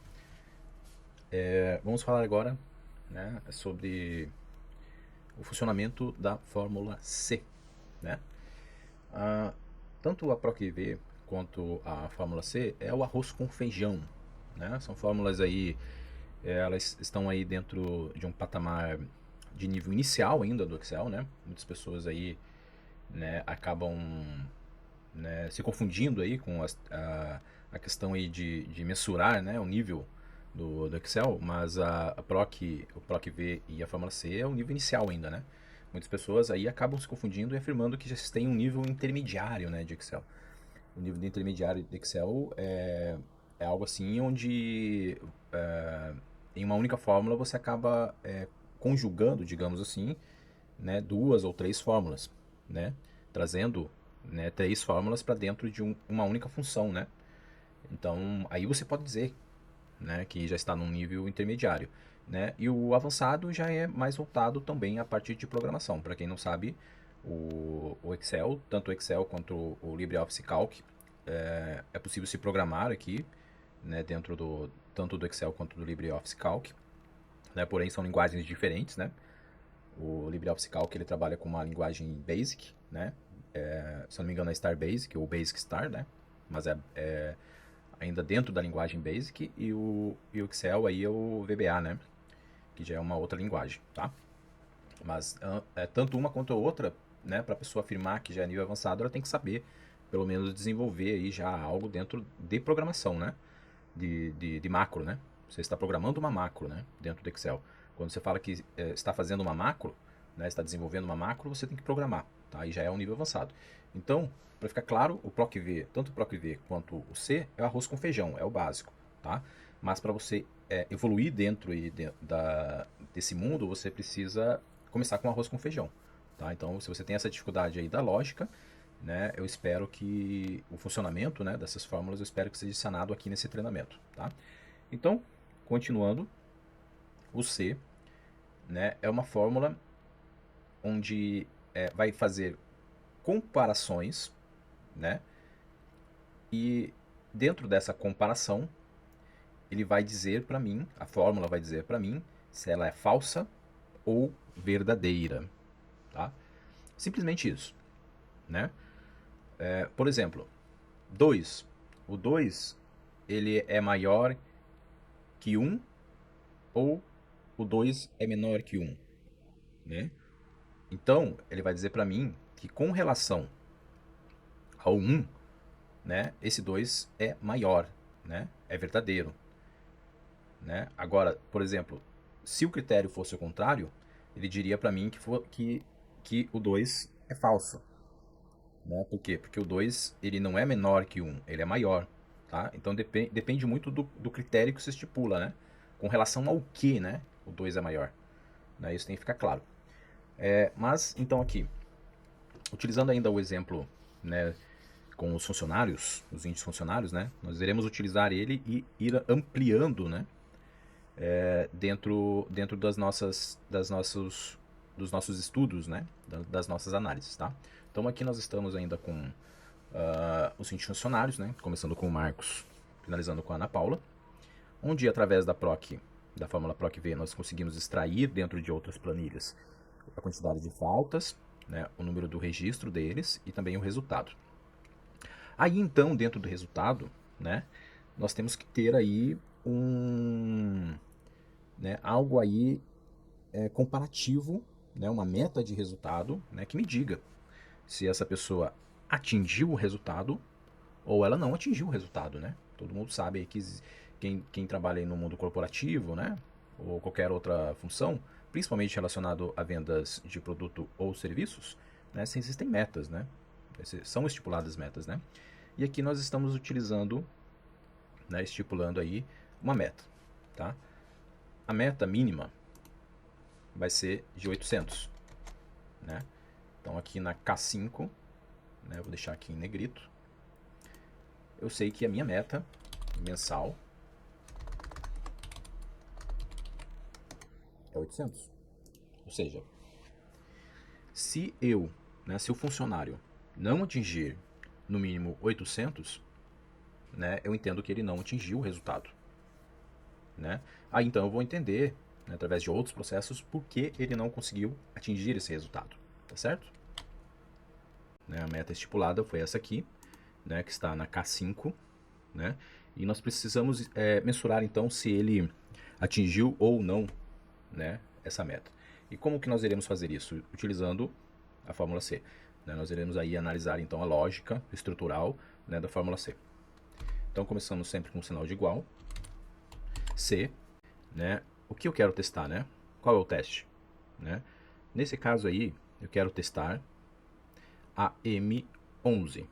vamos falar agora, né, sobre o funcionamento da fórmula C, né? Ah, tanto a PROC-V quanto a fórmula C é o arroz com feijão, né? São fórmulas aí, elas estão aí dentro de um patamar de nível inicial ainda do Excel, né? Muitas pessoas aí, né, acabam, né, se confundindo aí com a questão aí de mensurar, né, o nível do Excel, mas o PROC-V e a fórmula C é o nível inicial ainda, né? Muitas pessoas aí acabam se confundindo e afirmando que já se tem um nível intermediário, né, de Excel. O nível de intermediário de Excel é algo assim onde em uma única fórmula você acaba conjugando, digamos assim, né, duas ou três fórmulas, né, trazendo, né, três fórmulas para dentro de uma única função, né. Então aí você pode dizer, né, que já está num nível intermediário, né. E o avançado já é mais voltado também a partir de programação. Para quem não sabe, o Excel, tanto o Excel quanto o LibreOffice Calc, é possível se programar aqui, né, dentro tanto do Excel quanto do LibreOffice Calc, né, porém são linguagens diferentes, né. O LibreOffice Calc ele trabalha com uma linguagem Basic, né, se eu não me engano é Star Basic ou Basic Star, né, mas é ainda dentro da linguagem Basic, e o Excel aí é o VBA, né, que já é uma outra linguagem, tá? Mas tanto uma quanto a outra, né, para a pessoa afirmar que já é nível avançado, ela tem que saber, pelo menos, desenvolver aí já algo dentro de programação, né? De macro, né? Você está programando uma macro, né, dentro do Excel. Quando você fala que está fazendo uma macro, né, está desenvolvendo uma macro, você tem que programar, tá? Aí já é um nível avançado. Então, para ficar claro, o PROC-V, tanto o PROC-V quanto o C, é o arroz com feijão, é o básico, tá? Mas para você evoluir dentro desse mundo, você precisa começar com arroz com feijão, tá? Então, se você tem essa dificuldade aí da lógica, né, eu espero que o funcionamento, né, dessas fórmulas, eu espero que seja sanado aqui nesse treinamento, tá? Então, continuando, o C, né, é uma fórmula onde vai fazer comparações, né, e dentro dessa comparação, ele vai dizer para mim, a fórmula vai dizer para mim se ela é falsa ou verdadeira, tá? Simplesmente isso, né? Por exemplo, 2. O 2 ele é maior que 1 ou o 2 é menor que 1, né? Então, ele vai dizer para mim que com relação ao 1, né, esse 2 é maior, né? É verdadeiro, né? Agora, por exemplo, se o critério fosse o contrário, ele diria para mim que o 2 é falso, né? Por quê? Porque o 2 ele não é menor que 1, ele é maior, tá? Então depende muito do critério que você estipula, né? Com relação ao que, né? O 2 é maior, né? Isso tem que ficar claro. Mas, então aqui, utilizando ainda o exemplo, né, com os funcionários, os índices funcionários, né, nós iremos utilizar ele e ir ampliando, né, dentro dos nossos estudos, né, das nossas análises, tá? Então aqui nós estamos ainda com os índices funcionários, né, começando com o Marcos, finalizando com a Ana Paula, onde através da fórmula PROC-V nós conseguimos extrair dentro de outras planilhas a quantidade de faltas, né, o número do registro deles e também o resultado. Aí então, dentro do resultado, né, nós temos que ter aí algo aí comparativo, né, uma meta de resultado, né, que me diga se essa pessoa atingiu o resultado ou ela não atingiu o resultado, né? Todo mundo sabe aí que quem trabalha aí no mundo corporativo, né, ou qualquer outra função, principalmente relacionado a vendas de produto ou serviços, né, existem metas, né? São estipuladas metas, né? E aqui nós estamos utilizando, né, estipulando aí uma meta, tá? A meta mínima vai ser de 800, né? Então aqui na K5, né, eu vou deixar aqui em negrito, eu sei que a minha meta mensal é 800. Ou seja, se o funcionário não atingir no mínimo 800, né, eu entendo que ele não atingiu o resultado, né? Aí então eu vou entender, né, através de outros processos, por que ele não conseguiu atingir esse resultado, tá certo? Né, a meta estipulada foi essa aqui, né, que está na K5, né? E nós precisamos mensurar então se ele atingiu ou não, né, essa meta. E como que nós iremos fazer isso? Utilizando a fórmula C. Né? Nós iremos aí analisar então a lógica estrutural, né, da fórmula C. Então começamos sempre com um sinal de igual. C, né? O que eu quero testar, né? Qual é o teste? Né? Nesse caso aí, eu quero testar a M11,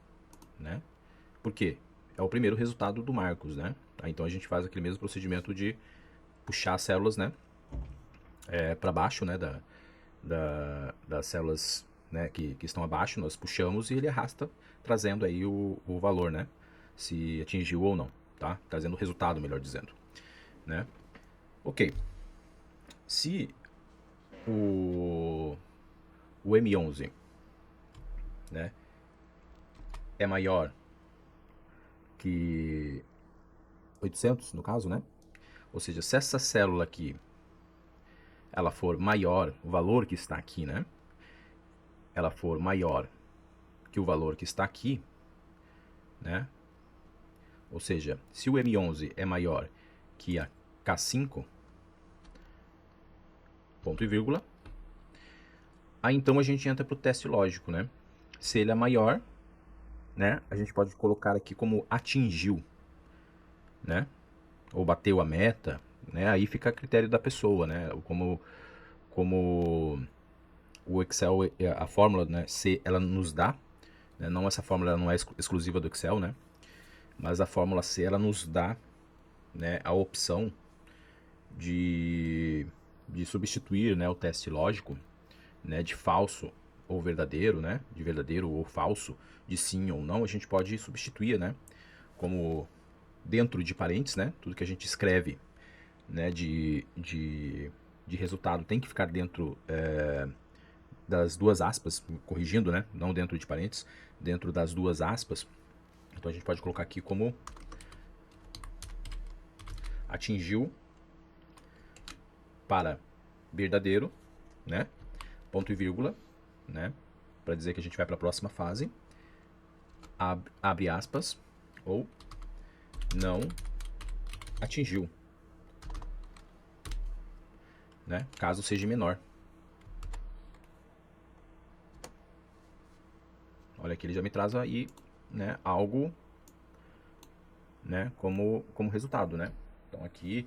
né? Por quê? É o primeiro resultado do Marcos, né? Tá? Então a gente faz aquele mesmo procedimento de puxar as células, né, para baixo, né, das células, né, que estão abaixo, nós puxamos e ele arrasta, trazendo aí o valor, né, se atingiu ou não, tá? Trazendo o resultado, melhor dizendo, né? Ok. Se o M11, né, é maior que 800, no caso, né? Ou seja, se essa célula aqui ela for maior, o valor que está aqui, né? Ela for maior que o valor que está aqui, né? Ou seja, se o M11 é maior que a K5, ponto e vírgula, aí então a gente entra para o teste lógico, né? Se ele é maior, né? A gente pode colocar aqui como atingiu, né? Ou bateu a meta, né? Aí fica a critério da pessoa, né? Como o Excel, a fórmula, né, C, ela nos dá, né? Não, essa fórmula não é exclusiva do Excel, né? Mas a fórmula C, ela nos dá, né, a opção de substituir, né, o teste lógico, né, de falso ou verdadeiro, né, de verdadeiro ou falso, de sim ou não, a gente pode substituir, né, como dentro de parênteses, né, tudo que a gente escreve, né, de resultado tem que ficar dentro das duas aspas, corrigindo, né, não dentro de parênteses, dentro das duas aspas. Então a gente pode colocar aqui como atingiu para verdadeiro, né, ponto e vírgula, né, para dizer que a gente vai para a próxima fase, abre aspas, ou não atingiu, né, caso seja menor. Olha aqui, ele já me traz aí, né, algo, né, como resultado, né. Então aqui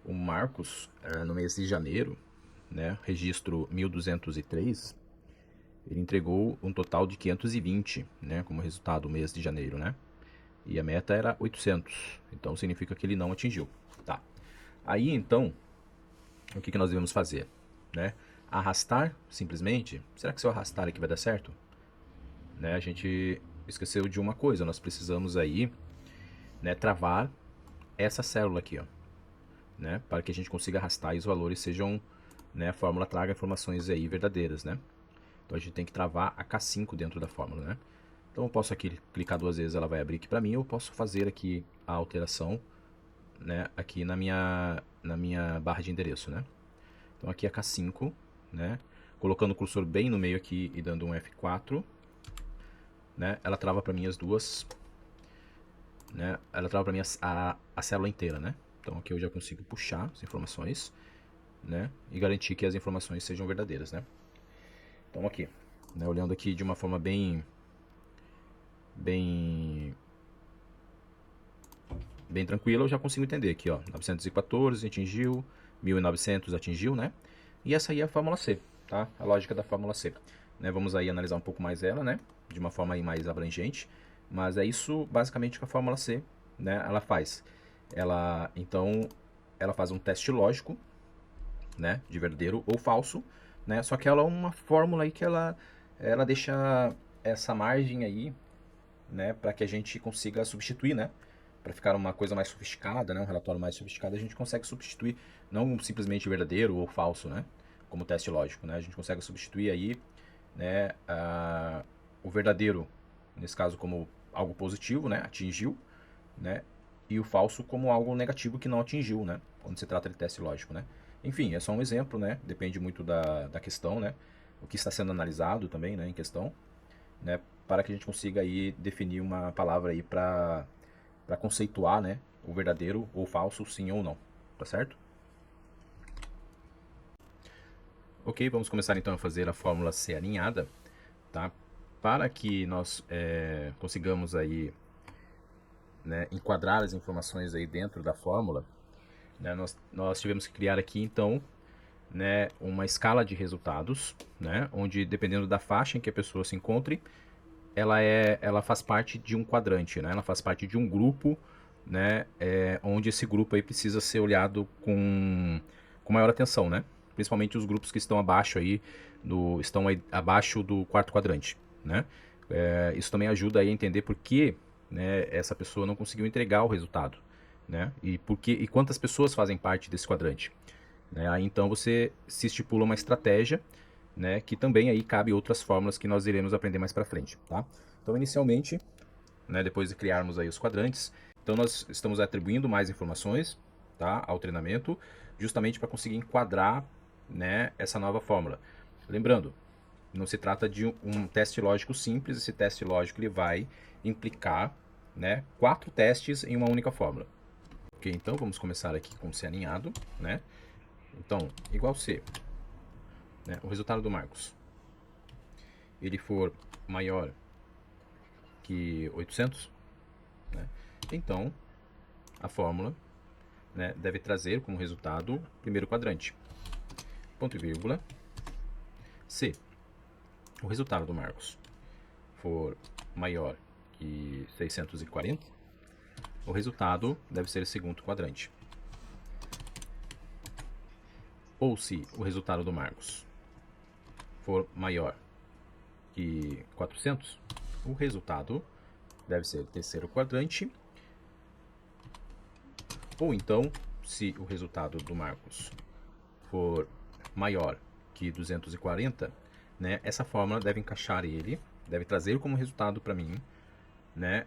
o Marcos, no mês de janeiro, né, registro 1203, ele entregou um total de 520, né, como resultado do mês de janeiro, né? E a meta era 800, então significa que ele não atingiu, tá? Aí então, o que nós devemos fazer, né? Arrastar, simplesmente. Será que se eu arrastar aqui vai dar certo? Né? A gente esqueceu de uma coisa, nós precisamos aí, né, travar essa célula aqui, ó, né, para que a gente consiga arrastar e os valores sejam, né, a fórmula traga informações aí verdadeiras, né? Então a gente tem que travar a K5 dentro da fórmula, né? Então eu posso aqui clicar duas vezes, ela vai abrir aqui para mim, eu posso fazer aqui a alteração, né, aqui na minha barra de endereço, né? Então aqui é K5, né? Colocando o cursor bem no meio aqui e dando um F4, né? Ela trava para mim as duas, né? Ela trava para mim a célula inteira, né? Então aqui eu já consigo puxar as informações, né? E garantir que as informações sejam verdadeiras, né? Então aqui, né? Olhando aqui de uma forma bem tranquila, eu já consigo entender aqui, ó, 914 atingiu, 1900 atingiu, né? E essa aí é a fórmula C, tá? A lógica da fórmula C, né? Vamos aí analisar um pouco mais ela, né? De uma forma aí mais abrangente, Mas é isso basicamente que a fórmula C, né, ela faz. Então, ela faz um teste lógico, né, de verdadeiro ou falso, né, só que ela é uma fórmula aí que ela deixa essa margem aí, né, para que a gente consiga substituir, né, para ficar uma coisa mais sofisticada, né, um relatório mais sofisticado, a gente consegue substituir não simplesmente verdadeiro ou falso, né, como teste lógico, né, a gente consegue substituir aí, né, o verdadeiro, nesse caso como algo positivo, né, atingiu, né, e o falso como algo negativo que não atingiu, né, quando se trata de teste lógico, né. Enfim, é só um exemplo, né, depende muito da questão, né, o que está sendo analisado também, né, em questão, né, para que a gente consiga aí definir uma palavra aí para conceituar, né, o verdadeiro ou falso, sim ou não, tá certo? Ok, vamos começar então a fazer a fórmula C alinhada, tá? Para que nós consigamos aí, né, enquadrar as informações aí dentro da fórmula, né, nós tivemos que criar aqui então, né, uma escala de resultados, né, onde dependendo da faixa em que a pessoa se encontre, ela faz parte de um quadrante, né? Ela faz parte de um grupo, né? Onde esse grupo aí precisa ser olhado com maior atenção, né? Principalmente os grupos que estão abaixo aí estão aí abaixo do quarto quadrante, né? Isso também ajuda aí a entender por que, né, essa pessoa não conseguiu entregar o resultado, né? E quantas pessoas fazem parte desse quadrante, né? Aí então você se estipula uma estratégia, né, que também aí cabe outras fórmulas que nós iremos aprender mais para frente, tá? Então, inicialmente, né, depois de criarmos aí os quadrantes, então nós estamos atribuindo mais informações, tá, ao treinamento, justamente para conseguir enquadrar, né, essa nova fórmula. Lembrando, não se trata de um teste lógico simples, esse teste lógico ele vai implicar, né, 4 testes em uma única fórmula. Ok, então vamos começar aqui com C alinhado, né? Então, igual C, né, o resultado do Marcos, ele for maior que 800, né, então a fórmula, né, deve trazer como resultado o primeiro quadrante. Ponto e vírgula. Se o resultado do Marcos for maior que 640, o resultado deve ser o segundo quadrante. Ou se o resultado do Marcos for maior que 400, o resultado deve ser o terceiro quadrante. Ou então, se o resultado do Marcos for maior que 240, né, essa fórmula deve encaixar ele, deve trazer como resultado para mim, né,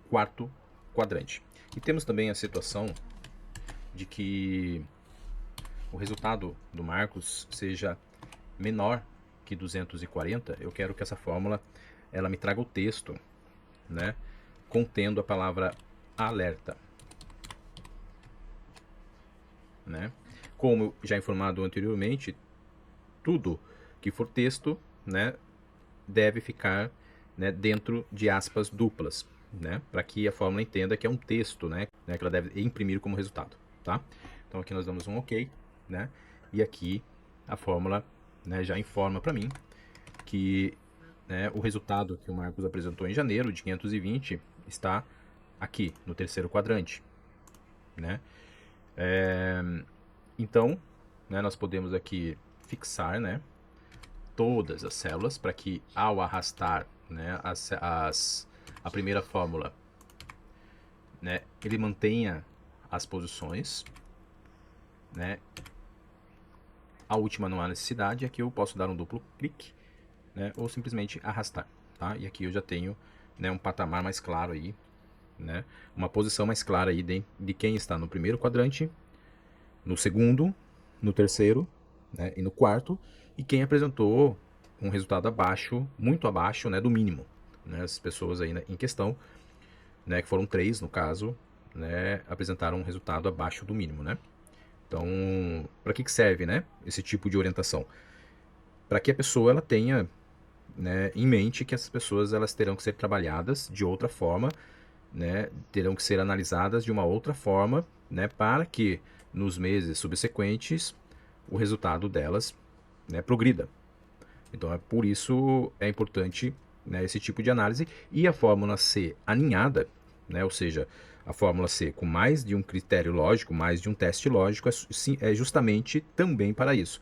quarto quadrante. E temos também a situação de que o resultado do Marcos seja menor que 240. Eu quero que essa fórmula ela me traga o texto, né, contendo a palavra alerta, né? Como já informado anteriormente, tudo que for texto, né, deve ficar, né, dentro de aspas duplas, né, para que a fórmula entenda que é um texto, né, que ela deve imprimir como resultado, tá? Então aqui nós damos um OK, né? E aqui a fórmula, né, já informa para mim que, né, o resultado que o Marcos apresentou em janeiro de 520 está aqui no terceiro quadrante, né? Então, né, nós podemos aqui fixar, né, todas as células para que ao arrastar, né, a primeira fórmula, né, ele mantenha as posições, né. A última não há necessidade, aqui eu posso dar um duplo clique, né, ou simplesmente arrastar, tá? E aqui eu já tenho, né, um patamar mais claro aí, né, uma posição mais clara aí de quem está no primeiro quadrante, no segundo, no terceiro, né, e no quarto, e quem apresentou um resultado abaixo, muito abaixo, né, do mínimo, né, as pessoas aí em questão, né, que foram 3 no caso, né, apresentaram um resultado abaixo do mínimo, né. Então, para que serve, né, esse tipo de orientação? Para que a pessoa ela tenha, né, em mente que essas pessoas elas terão que ser trabalhadas de outra forma, né, terão que ser analisadas de uma outra forma, né, para que nos meses subsequentes o resultado delas, né, progrida. Então é por isso é importante, né, esse tipo de análise, e a fórmula C aninhada, né, ou seja, a fórmula C com mais de um critério lógico, mais de um teste lógico, é justamente também para isso.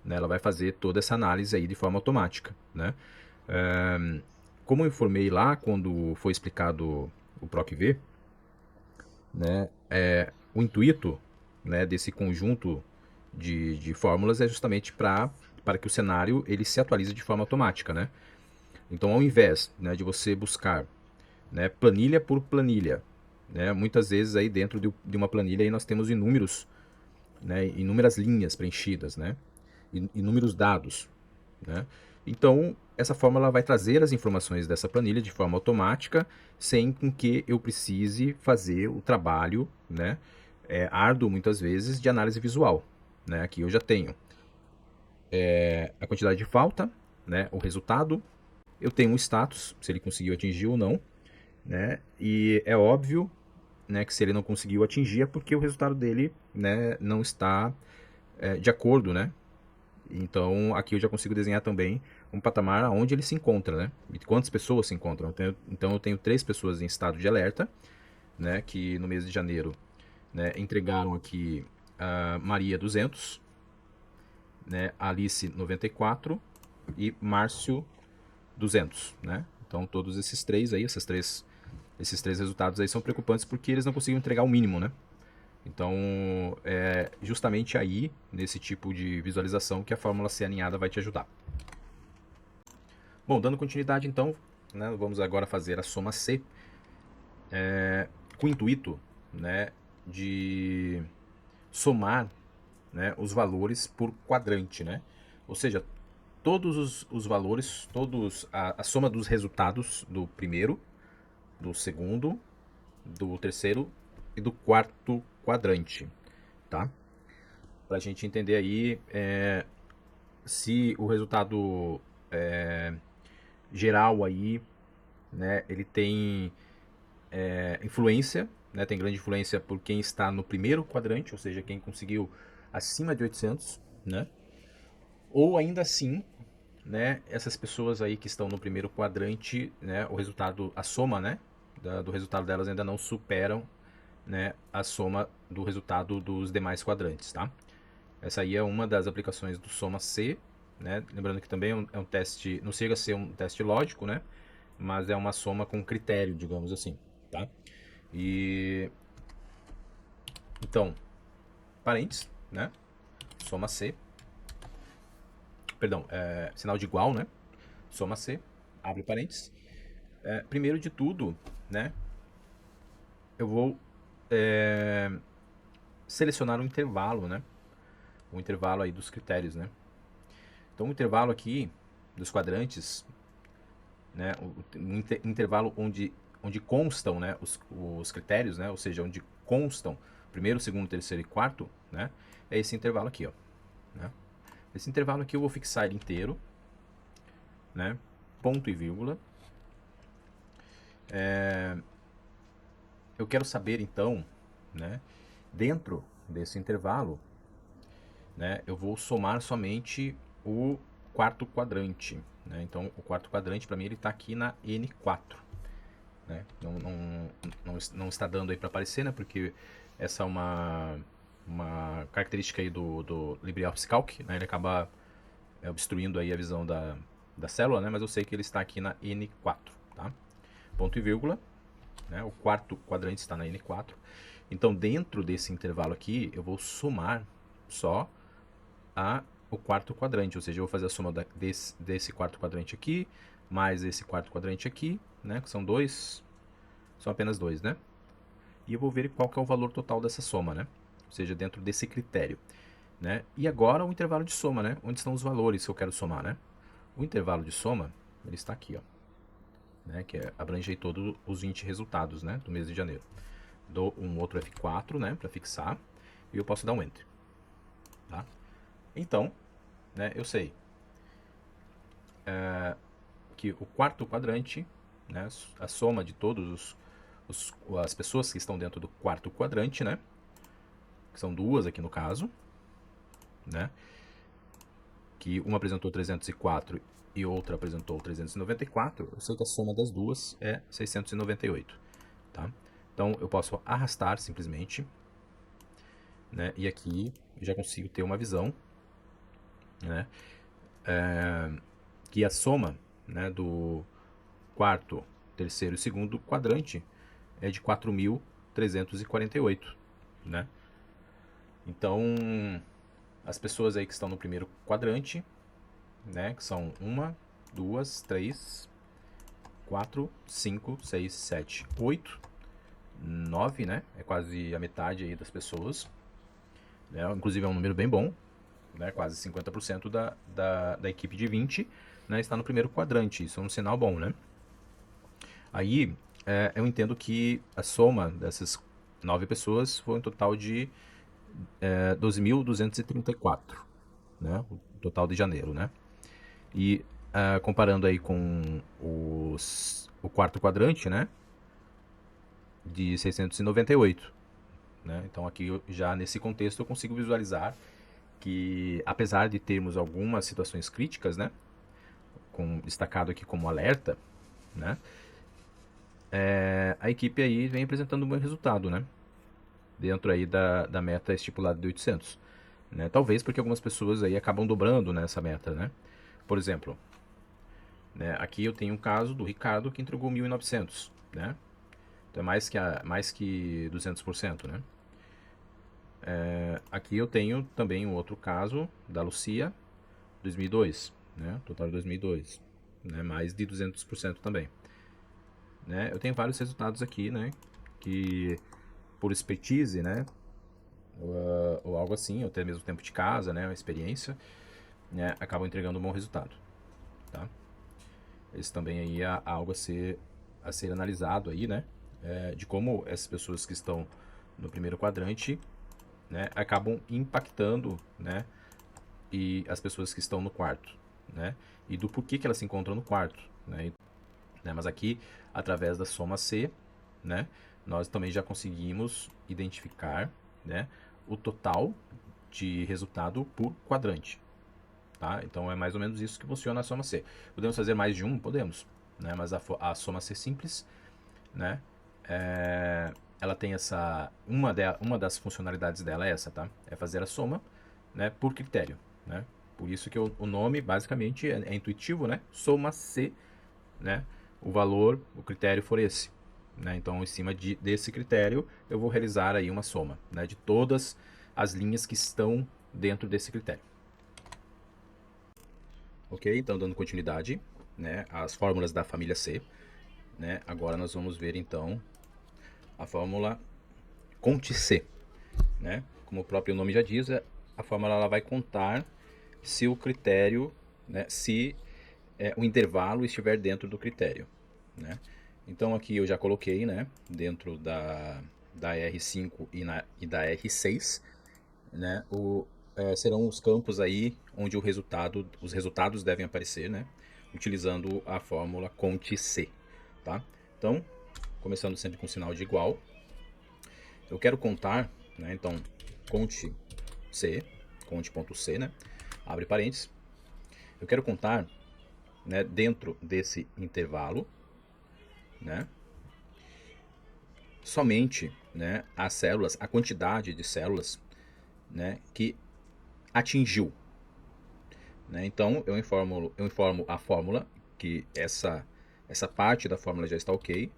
Né, ela vai fazer toda essa análise aí de forma automática. Né? Como eu informei lá quando foi explicado o PROC-V, né, o intuito, né, desse conjunto de fórmulas é justamente para que o cenário ele se atualize de forma automática. Né? Então, ao invés, né, de você buscar, né, planilha por planilha, né, muitas vezes aí dentro de uma planilha aí nós temos inúmeros, né, inúmeras linhas preenchidas, né, inúmeros dados. Né? Então, essa fórmula vai trazer as informações dessa planilha de forma automática, sem com que eu precise fazer o trabalho, né, árduo muitas vezes, de análise visual. Né? Aqui eu já tenho a quantidade de falta, né, o resultado, eu tenho um status, se ele conseguiu atingir ou não, né, e é óbvio, né, que se ele não conseguiu atingir é porque o resultado dele, né, não está de acordo, né. Então aqui eu já consigo desenhar também um patamar onde ele se encontra, né, e quantas pessoas se encontram. Então eu tenho 3 pessoas em estado de alerta, né, que no mês de janeiro, né, entregaram aqui a Maria 200, né, Alice 94 e Márcio 200, né? Então todos esses três aí, esses três resultados aí são preocupantes porque eles não conseguiram entregar o mínimo, né? Então é justamente aí, nesse tipo de visualização, que a fórmula C aninhada vai te ajudar. Bom, dando continuidade então, né, vamos agora fazer a soma C com o intuito, né, de somar, né, os valores por quadrante, né? Ou seja, todos os valores, a soma dos resultados do primeiro, do segundo, do terceiro e do quarto quadrante, tá? Para a gente entender aí se o resultado geral aí, né, ele tem influência, né, tem grande influência por quem está no primeiro quadrante, ou seja, quem conseguiu acima de 800, né? Ou ainda assim, né, essas pessoas aí que estão no primeiro quadrante, né, o resultado, a soma, né, do resultado delas ainda não superam, né, a soma do resultado dos demais quadrantes, tá? Essa aí é uma das aplicações do Soma C, né? Lembrando que também é um teste, não chega a ser um teste lógico, né? Mas é uma soma com critério, digamos assim, tá? E então, parênteses, né? Soma C, perdão, sinal de igual, né? Soma C, abre parênteses. Primeiro de tudo, né? Eu vou selecionar um intervalo, né? O intervalo aí dos critérios, né? Então o intervalo aqui dos quadrantes, né? Um intervalo onde constam, né, os critérios, né? Ou seja, onde constam primeiro, segundo, terceiro e quarto, né? É esse intervalo aqui, ó. Né? Esse intervalo aqui eu vou fixar ele inteiro, né? Ponto e vírgula. Eu quero saber então, né? Dentro desse intervalo, né? Eu vou somar somente o quarto quadrante, né? Então o quarto quadrante para mim ele está aqui na N4, né? Não está dando aí para aparecer, né? Porque essa é uma característica aí do LibreOffice Calc, né? Ele acaba obstruindo aí a visão da célula, né? Mas eu sei que ele está aqui na N4, tá? Ponto e vírgula, né? O quarto quadrante está na N4. Então dentro desse intervalo aqui eu vou somar só o quarto quadrante, ou seja, eu vou fazer a soma desse quarto quadrante aqui, mais esse quarto quadrante aqui, né, que são apenas dois, né? E eu vou ver qual que é o valor total dessa soma, né? Ou seja, dentro desse critério, né? E agora o intervalo de soma, né? Onde estão os valores que eu quero somar, né? O intervalo de soma, ele está aqui, ó, né? Que abrange aí todos os 20 resultados, né, do mês de janeiro. Dou um outro F4, né, para fixar, e eu posso dar um Enter, tá? Então, né, eu sei que o quarto quadrante, né, a soma de todos as pessoas que estão dentro do quarto quadrante, né, que são duas aqui no caso, né, que uma apresentou 304 e outra apresentou 394, eu sei que a soma das duas é 698, tá? Então eu posso arrastar simplesmente, né? E aqui já consigo ter uma visão, né? Que a soma, né, do quarto, terceiro e segundo quadrante é de 4.348, né? Então, as pessoas aí que estão no primeiro quadrante, né, que são 1, 2, 3, 4, 5, 6, 7, 8, 9, né? É quase a metade aí das pessoas. Né? Inclusive é um número bem bom, né? Quase 50% da equipe de 20, né, está no primeiro quadrante. Isso é um sinal bom, né? Aí eu entendo que a soma dessas 9 pessoas foi um total de 12.234, né? O total de janeiro, né? E comparando aí com o quarto quadrante, né? De 698, né? Então aqui já nesse contexto eu consigo visualizar que, apesar de termos algumas situações críticas, né? Destacado aqui como alerta, né? A equipe aí vem apresentando um bom resultado, né? Dentro aí da meta estipulada de 800. Né? Talvez porque algumas pessoas aí acabam dobrando nessa meta, né? Por exemplo, né, aqui eu tenho um caso do Ricardo que entregou 1.900, né? Então é mais que 200%, né? Aqui eu tenho também um outro caso da Lucia, 2002, né? Total de 2002, né? Mais de 200% também. Né? Eu tenho vários resultados aqui, né? Que por expertise, né? Ou algo assim, ou até mesmo tempo de casa, né? Uma experiência, né? Acabam entregando um bom resultado, tá? Esse também aí é algo a ser analisado aí, né? De como essas pessoas que estão no primeiro quadrante, né? Acabam impactando, né? E as pessoas que estão no quarto, né? E do porquê que elas se encontram no quarto, né? Mas aqui, através da soma C, né? Nós também já conseguimos identificar, né? O total de resultado por quadrante, tá? Então é mais ou menos isso que funciona a soma C. Podemos fazer mais de um? Podemos, né? Mas a soma C simples, né? Ela tem uma das funcionalidades dela é essa, tá? É fazer a soma, né? Por critério, né? Por isso que o nome basicamente é intuitivo, né? Soma C, né? O valor, o critério for esse, né? Então, em cima desse critério, eu vou realizar aí uma soma, né? De todas as linhas que estão dentro desse critério. Ok? Então, dando continuidade, né? As fórmulas da família C, né? Agora nós vamos ver, então, a fórmula Conte-C, né? Como o próprio nome já diz, a fórmula ela vai contar se o critério, né? Se o intervalo estiver dentro do critério, né? Então aqui eu já coloquei, né, dentro da R5 e da R6, né, serão os campos aí onde os resultados devem aparecer, né, utilizando a fórmula Conte-C, tá? Então, começando sempre com sinal de igual, eu quero contar, né, então, Conte-C, Conte.C, né, abre parênteses, eu quero contar, né, dentro desse intervalo, né, somente, né, as células, a quantidade de células, né, que atingiu, né? Então eu informo a fórmula que essa parte da fórmula já está ok,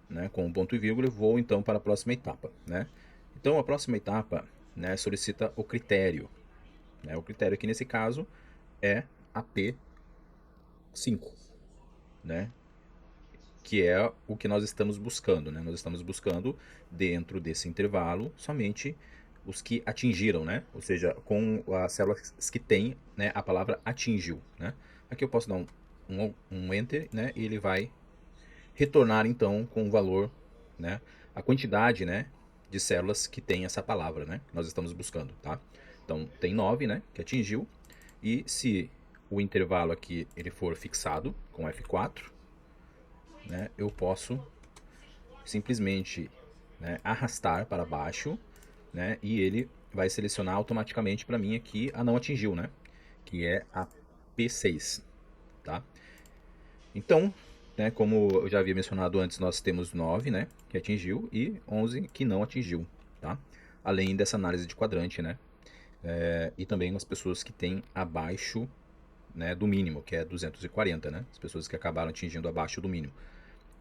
né, com um ponto e vírgula, e vou então para a próxima etapa, né? Então a próxima etapa, né, solicita o critério, né? O critério aqui nesse caso é a P5, né? Que é o que nós estamos buscando, né? Nós estamos buscando dentro desse intervalo somente os que atingiram, né? Ou seja, com as células que têm, né, a palavra atingiu, né? Aqui eu posso dar um enter, né? E ele vai retornar então com o valor, né? A quantidade, né, de células que tem essa palavra, né? Que nós estamos buscando, tá? Então tem 9, né? Que atingiu. E se o intervalo aqui ele for fixado com F4, né, eu posso simplesmente, né, arrastar para baixo, né, e ele vai selecionar automaticamente para mim aqui a não atingiu, né, que é a P6, tá? Então, né, como eu já havia mencionado antes, nós temos 9, né, que atingiu e 11 que não atingiu, tá? Além dessa análise de quadrante, né? E também as pessoas que têm abaixo, né, do mínimo, que é 240, né? As pessoas que acabaram atingindo abaixo do mínimo,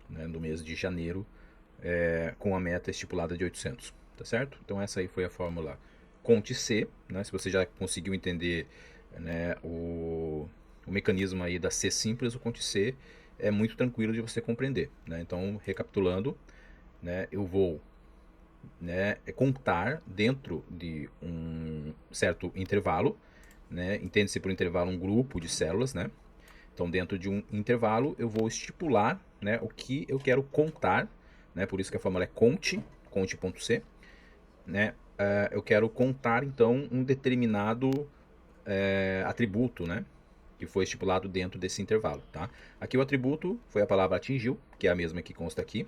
né, no mês de janeiro, com a meta estipulada de 800, tá certo? Então essa aí foi a fórmula Conte C, né? Se você já conseguiu entender, né, o mecanismo aí da C simples, o Conte C é muito tranquilo de você compreender, né? Então, recapitulando, né, eu vou, né, contar dentro de um certo intervalo, né? Entende-se por intervalo um grupo de células, né? Então, dentro de um intervalo, eu vou estipular, né, o que eu quero contar, né? Por isso que a fórmula é conte, conte.c, né? Eu quero contar, então, um determinado atributo, né? Que foi estipulado dentro desse intervalo, tá? Aqui o atributo foi a palavra atingiu, que é a mesma que consta aqui,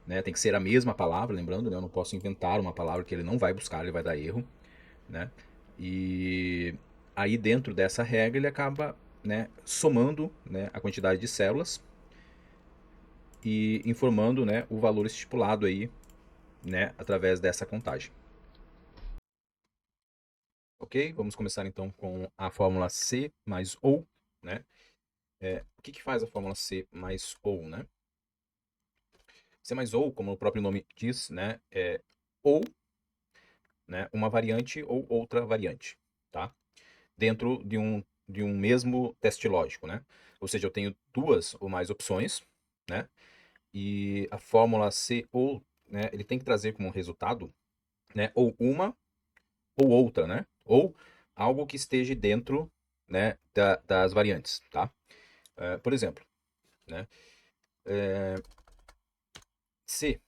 né? Tem que ser a mesma palavra, lembrando, né? Eu não posso inventar uma palavra que ele não vai buscar, ele vai dar erro, né? E aí dentro dessa regra ele acaba, né, somando, né, a quantidade de células e informando, né, o valor estipulado aí, né, através dessa contagem. Ok? Vamos começar então com a fórmula C mais ou, né? O que faz a fórmula C mais ou, né? C mais ou, como o próprio nome diz, né, é ou, né, uma variante ou outra variante, tá? Dentro de um mesmo teste lógico, né? Ou seja, eu tenho duas ou mais opções, né? E a fórmula C ou, né, ele tem que trazer como resultado, né, ou uma ou outra, né? Ou algo que esteja dentro, né, das variantes, tá? Por exemplo, né, se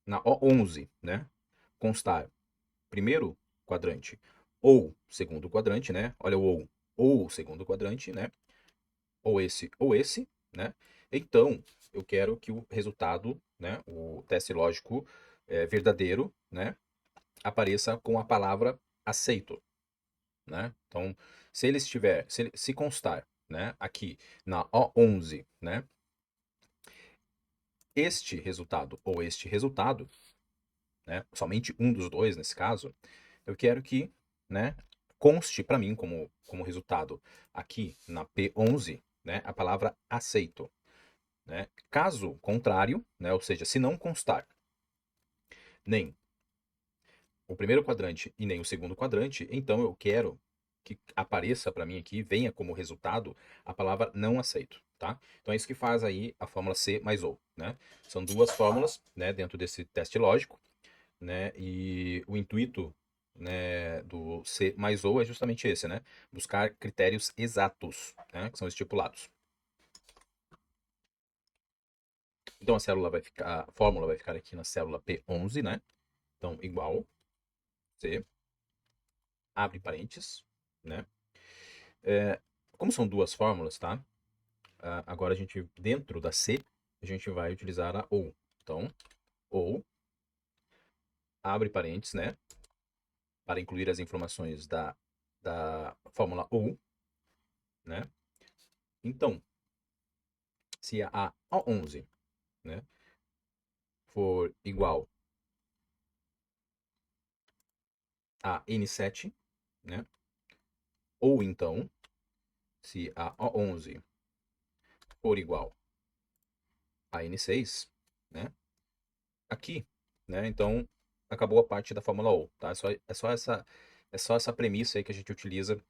na O11, né, constar primeiro quadrante ou segundo quadrante, né? Olha o ou segundo quadrante, né? Ou esse, né? Então, eu quero que o resultado, né, o teste lógico verdadeiro, né, apareça com a palavra aceito, né? Então, se ele estiver, se constar, né, aqui na O11, né, este resultado ou este resultado, né, somente um dos dois nesse caso, eu quero que, né, conste para mim como resultado aqui na P11, né, a palavra aceito, né? Caso contrário, né, ou seja, se não constar nem o primeiro quadrante e nem o segundo quadrante, então eu quero que apareça para mim aqui, venha como resultado a palavra não aceito, tá? Então é isso que faz aí a fórmula C mais ou, né? São duas fórmulas, né, dentro desse teste lógico, né? E o intuito, né, do C mais ou é justamente esse, né? Buscar critérios exatos, né, que são estipulados. Então a fórmula vai ficar aqui na célula P11, né? Então igual C, abre parênteses, né? Como são duas fórmulas, tá? Agora a gente, dentro da C, a gente vai utilizar a ou. Então, ou, abre parênteses, né? Para incluir as informações da fórmula ou, né? Então, se a O11, né, for igual a N7, né? Ou então, se a O11 for igual a N6, né? Aqui, né? Então, acabou a parte da fórmula ou, tá? É só essa premissa aí que a gente utiliza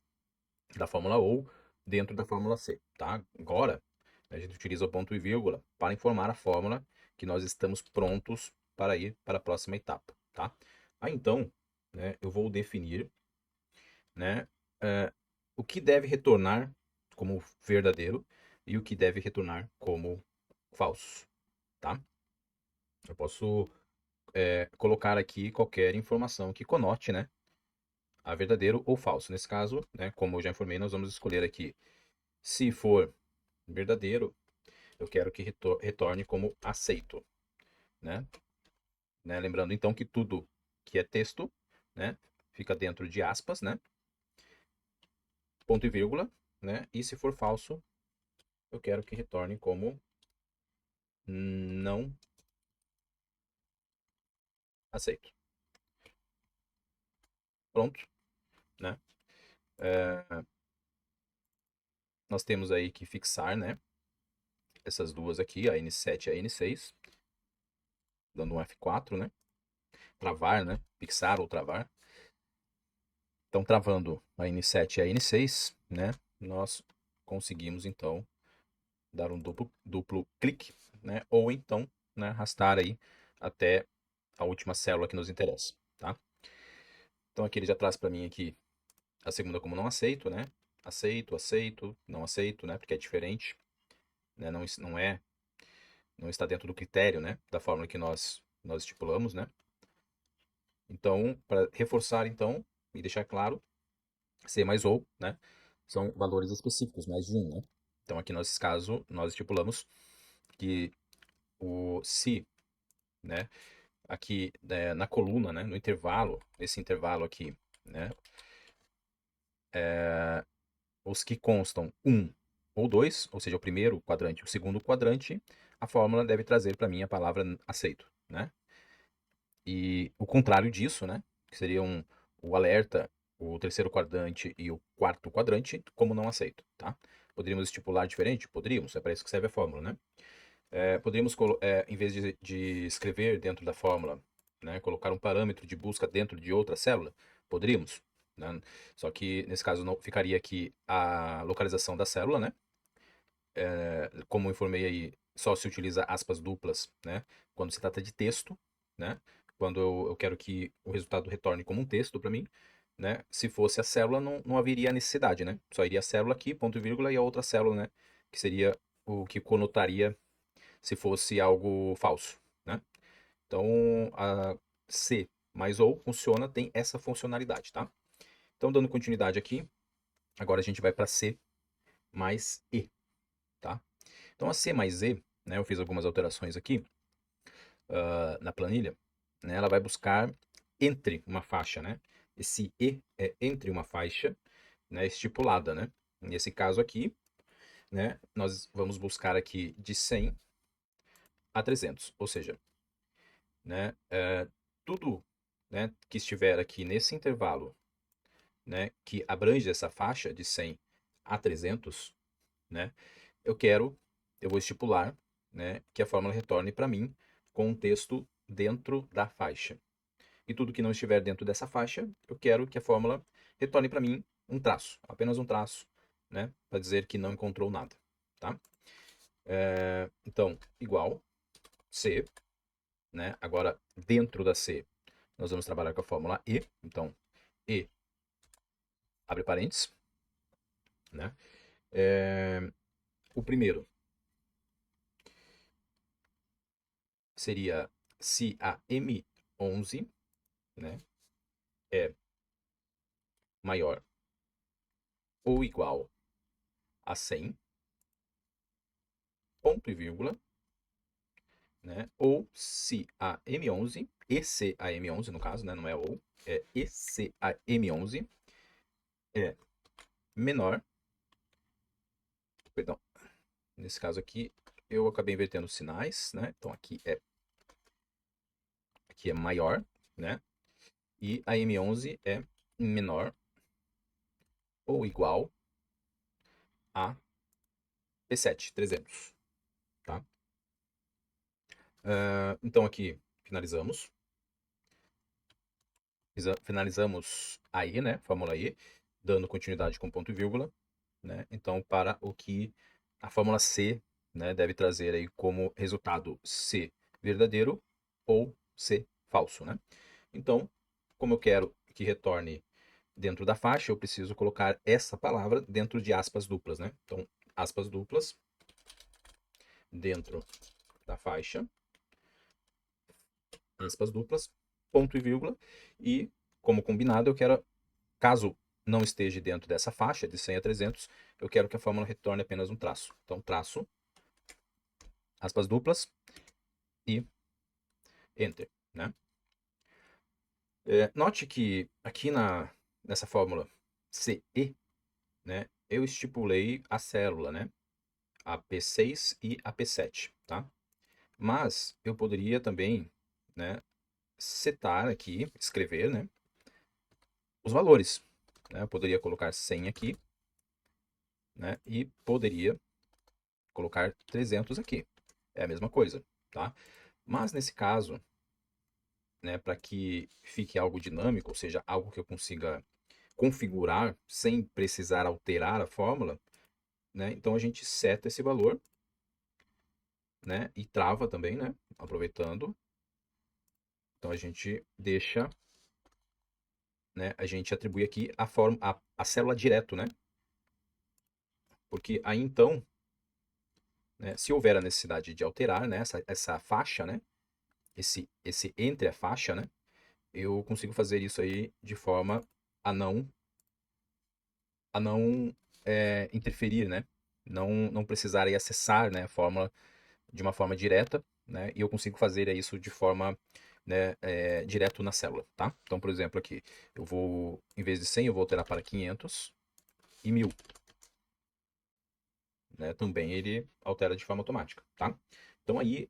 da fórmula ou dentro da fórmula C, tá? Agora, a gente utiliza o ponto e vírgula para informar a fórmula que nós estamos prontos para ir para a próxima etapa, tá? Então, né, eu vou definir, né, o que deve retornar como verdadeiro e o que deve retornar como falso, tá? Eu posso colocar aqui qualquer informação que conote, né, a verdadeiro ou falso. Nesse caso, né, como eu já informei, nós vamos escolher aqui, se for verdadeiro, eu quero que retorne como aceito, né? Lembrando então que tudo que é texto, né, fica dentro de aspas, né, ponto e vírgula, né? E se for falso, eu quero que retorne como não aceito. Pronto, né? Nós temos aí que fixar, né? Essas duas aqui, a N7 e a N6, dando um F4, né? Travar, né? Fixar ou travar. Então, travando a N7 e a N6, né? Nós conseguimos, então, dar um duplo clique, né? Ou então, né, arrastar aí até a última célula que nos interessa, tá? Então, aqui ele já traz para mim aqui a segunda como não aceito, né? Aceito, aceito, não aceito, né? Porque é diferente, né? Não está dentro do critério, né? Da fórmula que nós estipulamos, né? Então, para reforçar, então, e deixar claro, C mais ou, né? São valores específicos, mais de um, né? Então, aqui nesse caso, nós estipulamos que o se, né? Aqui na coluna, né? No intervalo, esse intervalo aqui, né? Os que constam um ou dois, ou seja, o primeiro quadrante e o segundo quadrante, a fórmula deve trazer para mim a palavra aceito, né? E o contrário disso, né? Que seria o alerta, o terceiro quadrante e o quarto quadrante, como não aceito, tá? Poderíamos estipular diferente? Poderíamos, é para isso que serve a fórmula, né? Poderíamos, em vez de escrever dentro da fórmula, né, colocar um parâmetro de busca dentro de outra célula? Poderíamos, né? Só que nesse caso não ficaria aqui a localização da célula, né? Como eu informei aí, só se utiliza aspas duplas, né? Quando se trata de texto, né? Quando eu quero que o resultado retorne como um texto para mim, né? Se fosse a célula, não haveria necessidade, né? Só iria a célula aqui, ponto e vírgula, e a outra célula, né? Que seria o que conotaria se fosse algo falso, né? Então, a C mais ou funciona, tem essa funcionalidade, tá? Então, dando continuidade aqui, agora a gente vai para C mais E, tá? Então, a C mais E, né, eu fiz algumas alterações aqui na planilha, né, ela vai buscar entre uma faixa, né? Esse E é entre uma faixa, né, estipulada, né? Nesse caso aqui, né, nós vamos buscar aqui de 100 a 300, ou seja, né, tudo, né, que estiver aqui nesse intervalo, né, que abrange essa faixa de 100 a 300, né, eu vou estipular, né, que a fórmula retorne para mim com um texto dentro da faixa. E tudo que não estiver dentro dessa faixa, eu quero que a fórmula retorne para mim um traço, apenas um traço, né, para dizer que não encontrou nada, tá? Então, igual C, né? Agora, dentro da C, nós vamos trabalhar com a fórmula E. Então, E, abre parênteses, né? O primeiro seria se a M11, né, é maior ou igual a 100, ponto e vírgula, né? Ou se a M11, e se a M11 no caso, né, não é ou, é e se a M11 é menor, perdão, nesse caso aqui eu acabei invertendo os sinais, né? Então aqui é maior, né? E a M11 é menor ou igual a P7 300, tá? Então aqui finalizamos. Finalizamos a E, né? Fórmula E, dando continuidade com ponto e vírgula, né? Então, para o que a fórmula C, né, deve trazer aí como resultado C verdadeiro ou C falso, né? Então, como eu quero que retorne dentro da faixa, eu preciso colocar essa palavra dentro de aspas duplas, né? Então, aspas duplas dentro da faixa, aspas duplas, ponto e vírgula, e como combinado, eu quero, caso não esteja dentro dessa faixa de 100 a 300, eu quero que a fórmula retorne apenas um traço. Então, traço, aspas duplas e enter, né? Note que aqui nessa fórmula CE, né, eu estipulei a célula, né? a P6 e a P7, tá? Mas eu poderia também, né, setar aqui, escrever, né, os valores, né? Eu poderia colocar 100 aqui, né, e poderia colocar 300 aqui. É a mesma coisa, tá? Mas nesse caso, né, para que fique algo dinâmico, ou seja, algo que eu consiga configurar sem precisar alterar a fórmula, né? Então a gente seta esse valor, né, e trava também, né, aproveitando. Então a gente deixa, né, a gente atribui aqui a forma a célula direto, né? Porque aí então, né, se houver a necessidade de alterar, né, essa faixa, né, esse entre a faixa, né, eu consigo fazer isso aí de forma a não interferir, né? Não precisar aí acessar, né, a fórmula de uma forma direta, né? E eu consigo fazer isso de forma, né, direto na célula, tá? Então, por exemplo, aqui, eu vou, em vez de 100, eu vou alterar para 500 e 1000, né? Também ele altera de forma automática, tá? Então aí,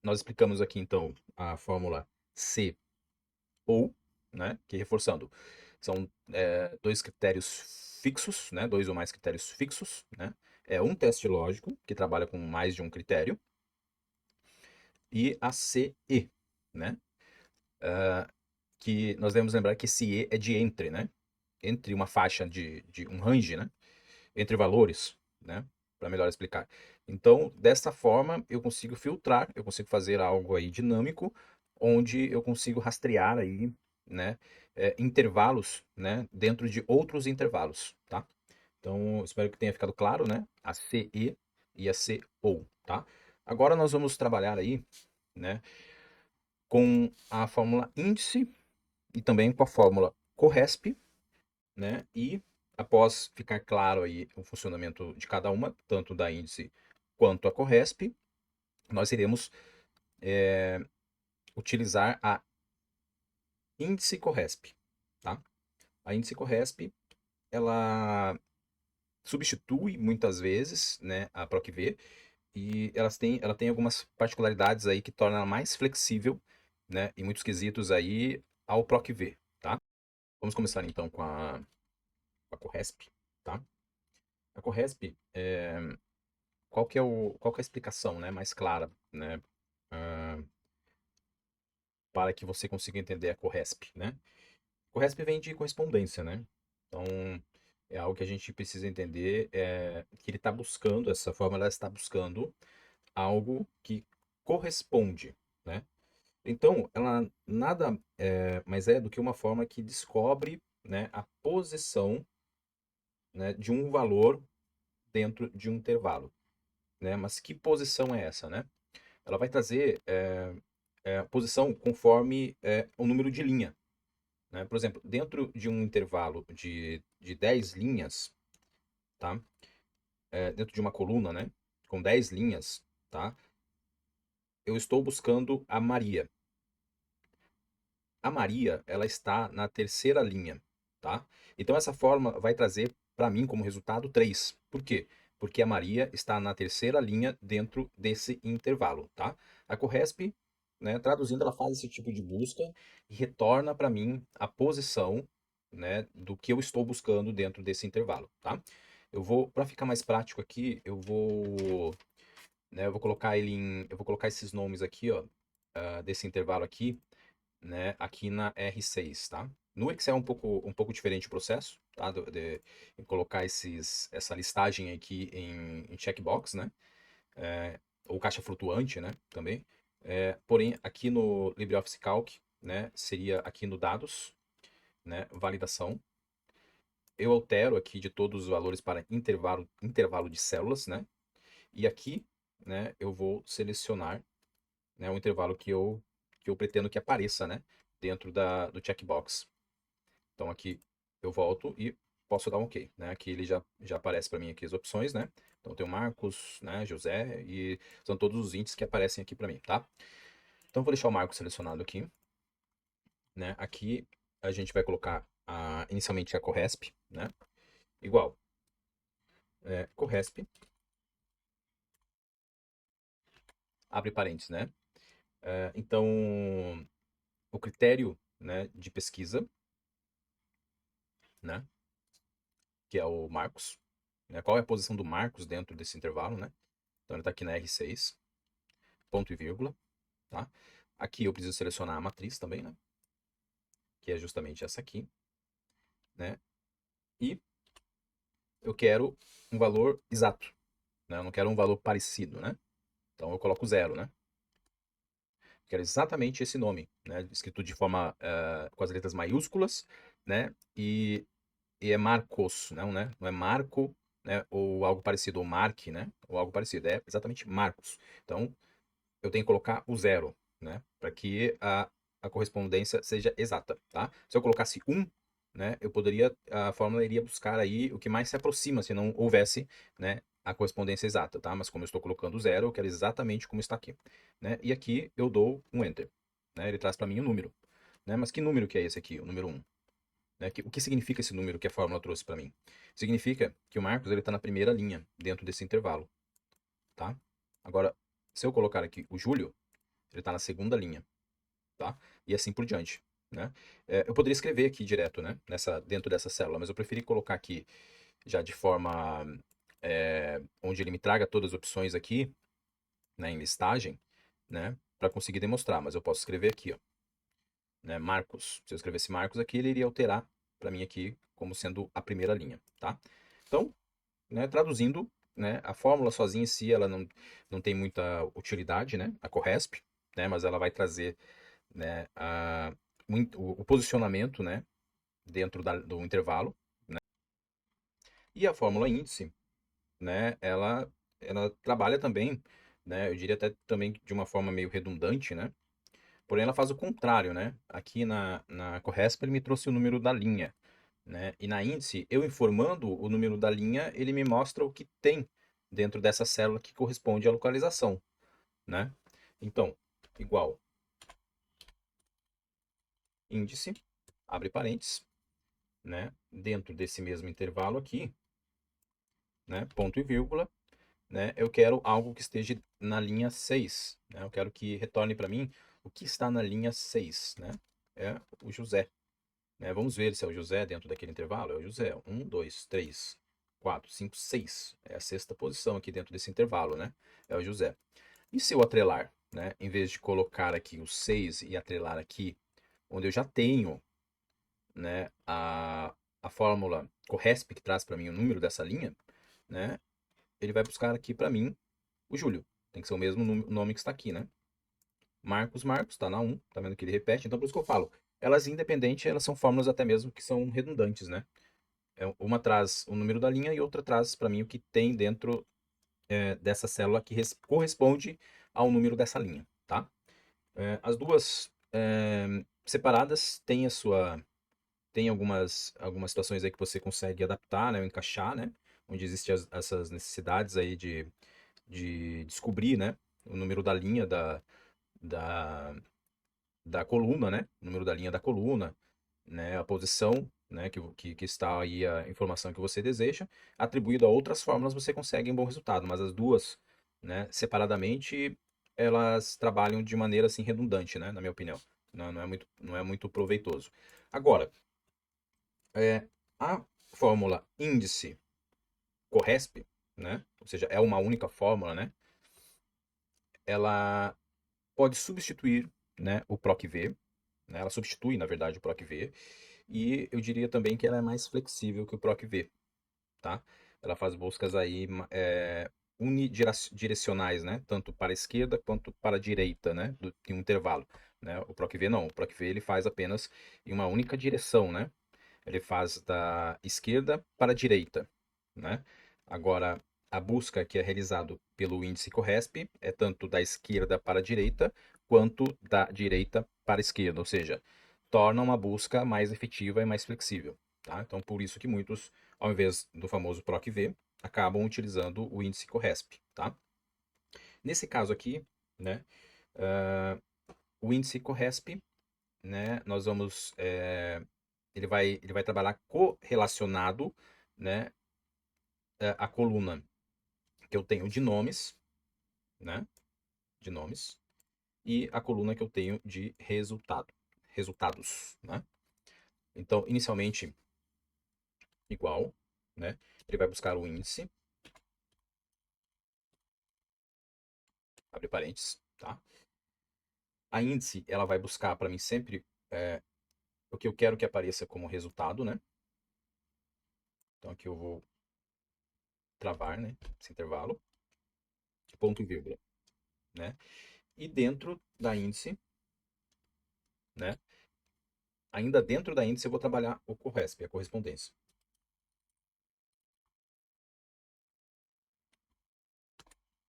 nós explicamos aqui, então, a fórmula C ou, né, que reforçando, são dois critérios fixos, né, dois ou mais critérios fixos, né, é um teste lógico, que trabalha com mais de um critério, e a CE, né, que nós devemos lembrar que esse E é de entre, né, entre uma faixa de um range, né, entre valores, né, para melhor explicar. Então, dessa forma, eu consigo filtrar, eu consigo fazer algo aí dinâmico, onde eu consigo rastrear aí, né, intervalos, né, dentro de outros intervalos, tá? Então, espero que tenha ficado claro, né, a CE e a CO, tá? Agora nós vamos trabalhar aí, né, com a fórmula índice e também com a fórmula CORRESP, né? E após ficar claro aí o funcionamento de cada uma, tanto da índice quanto a Corresp, nós iremos utilizar a índice Corresp, tá? A índice Corresp, ela substitui muitas vezes, né, a PROC-V, e ela tem algumas particularidades aí que tornam ela mais flexível, né, em muitos quesitos aí ao PROC-V, tá? Vamos começar então com a Corresp, tá? A Corresp, qual que é a explicação, né, mais clara, né, ah, para que você consiga entender a Corresp, né? Corresp vem de correspondência, né? Então, é algo que a gente precisa entender, que ele está buscando, essa forma ela está buscando algo que corresponde, né? Então, ela nada mais é do que uma forma que descobre, né, a posição, né, de um valor dentro de um intervalo, né? Mas que posição é essa, né? Ela vai trazer posição conforme o número de linha, né? Por exemplo, dentro de um intervalo de 10 linhas, tá? Dentro de uma coluna, né? Com 10 linhas, tá? Eu estou buscando a Maria. A Maria, ela está na terceira linha, tá? Então essa forma vai trazer para mim como resultado 3. Por quê? Porque a Maria está na terceira linha dentro desse intervalo, tá? A Corresp, né, traduzindo, ela faz esse tipo de busca e retorna para mim a posição, né, do que eu estou buscando dentro desse intervalo, tá? Eu vou, para ficar mais prático aqui, eu vou colocar eu vou colocar esses nomes aqui, ó, desse intervalo aqui, né, aqui na R6, tá? No Excel é um pouco diferente o processo, tá? De colocar essa listagem aqui em checkbox, né? Ou caixa flutuante, né? Também. Porém, aqui no LibreOffice Calc, né? Seria aqui no dados, né? Validação. Eu altero aqui de todos os valores para intervalo de células, né? E aqui, né? Eu vou selecionar, né? O intervalo que eu pretendo que apareça, né? Dentro do checkbox. Então aqui eu volto e posso dar um OK, né? Aqui ele já aparece para mim aqui as opções, né? Então tem o Marcos, né, José, e são todos os índices que aparecem aqui para mim, tá? Então vou deixar o Marcos selecionado aqui, né? Aqui a gente vai colocar inicialmente a Corresp, né? Igual, Corresp. abre parênteses, né? Então, o critério, né, de pesquisa, né, que é o Marcos, né? Qual é a posição do Marcos dentro desse intervalo, né? Então, ele está aqui na R6, ponto e vírgula, tá? Aqui eu preciso selecionar a matriz também, né? Que é justamente essa aqui, né? E eu quero um valor exato, né? Eu não quero um valor parecido, né? Então eu coloco 0, né? Quero exatamente esse nome, né? Escrito de forma com as letras maiúsculas, né? E é Marcos, não, né? Não é Marco, né? Ou algo parecido, ou Mark, né? Ou algo parecido. É exatamente Marcos. Então eu tenho que colocar o 0, né? Para que a correspondência seja exata, tá? Se eu colocasse 1, né? A fórmula iria buscar aí o que mais se aproxima, se não houvesse, né? A correspondência exata, tá? Mas como eu estou colocando 0, eu quero exatamente como está aqui, né? E aqui eu dou um Enter, né? Ele traz para mim um número, né? Mas que número que é esse aqui? O número 1, né? O que significa esse número que a fórmula trouxe para mim? Significa que o Marcos ele está na primeira linha dentro desse intervalo, tá? Agora, se eu colocar aqui o Júlio, ele está na segunda linha, tá? E assim por diante, né? Eu poderia escrever aqui direto, né? Dentro dessa célula, mas eu preferi colocar aqui já de forma onde ele me traga todas as opções aqui, né? Em listagem, né? Para conseguir demonstrar. Mas eu posso escrever aqui, ó, né? Marcos. Se eu escrevesse Marcos aqui, ele iria alterar para mim aqui como sendo a primeira linha, tá? Então, né? Traduzindo, né? A fórmula sozinha em si, ela não tem muita utilidade, né? A Corresp, né? Mas ela vai trazer, né, o posicionamento, né, dentro do intervalo, né? E a fórmula índice, né, ela trabalha também, né, eu diria até também de uma forma meio redundante, né? Porém, ela faz o contrário, né? Aqui na Corresp ele me trouxe o número da linha, né? E na índice, eu informando o número da linha, ele me mostra o que tem dentro dessa célula que corresponde à localização, né? Então, igual índice, abre parênteses, né? Dentro desse mesmo intervalo aqui, né? Ponto e vírgula, né? Eu quero algo que esteja na linha 6, né? Eu quero que retorne para mim o que está na linha 6, né? É o José, né? Vamos ver se é o José dentro daquele intervalo. É o José. 1, 2, 3, 4, 5, 6. É a sexta posição aqui dentro desse intervalo, né? É o José. E se eu atrelar, né? Em vez de colocar aqui o 6 e atrelar aqui, onde eu já tenho, né, a fórmula Corresp que traz para mim o número dessa linha, né? Ele vai buscar aqui para mim o Júlio. Tem que ser o mesmo nome que está aqui, né? Marcos, Marcos, tá na 1, tá vendo que ele repete? Então por isso que eu falo, elas independentes, elas são fórmulas até mesmo que são redundantes, né? Uma traz o número da linha e outra traz para mim o que tem dentro dessa célula que corresponde ao número dessa linha, tá? As duas separadas têm tem algumas situações aí que você consegue adaptar, né, ou encaixar, né, onde existem essas necessidades aí de descobrir, né, o número da linha da, da coluna, né, o número da linha da coluna, né, a posição, né, que está aí a informação que você deseja, atribuído a outras fórmulas você consegue um bom resultado, mas as duas, né, separadamente, elas trabalham de maneira assim redundante, né, na minha opinião. Não é muito proveitoso. Agora, a fórmula índice Corresp, né, ou seja, é uma única fórmula, né, ela pode substituir, né, o PROC-V, né, ela substitui, na verdade, o PROC-V, e eu diria também que ela é mais flexível que o PROC-V, tá? Ela faz buscas aí unidirecionais, né? Tanto para a esquerda quanto para a direita, né? Em um intervalo, né? O PROC-V não. O PROC-V ele faz apenas em uma única direção, né? Ele faz da esquerda para a direita, né? Agora, a busca que é realizado pelo índice Corresp é tanto da esquerda para a direita quanto da direita para a esquerda, ou seja, torna uma busca mais efetiva e mais flexível, tá? Então, por isso que muitos, ao invés do famoso PROC-V, acabam utilizando o índice Corresp, tá? Nesse caso aqui, né, o índice Corresp, né, nós vamos, ele vai trabalhar correlacionado, né, a coluna que eu tenho de nomes, né, de nomes e a coluna que eu tenho de resultados, né? Então, inicialmente, igual, né? Ele vai buscar o índice, abre parênteses, tá? A índice, ela vai buscar para mim sempre o que eu quero que apareça como resultado, né? Então aqui eu vou travar, né? Esse intervalo, ponto e vírgula, né? E dentro da índice, né? Ainda dentro da índice eu vou trabalhar o corresp, a correspondência.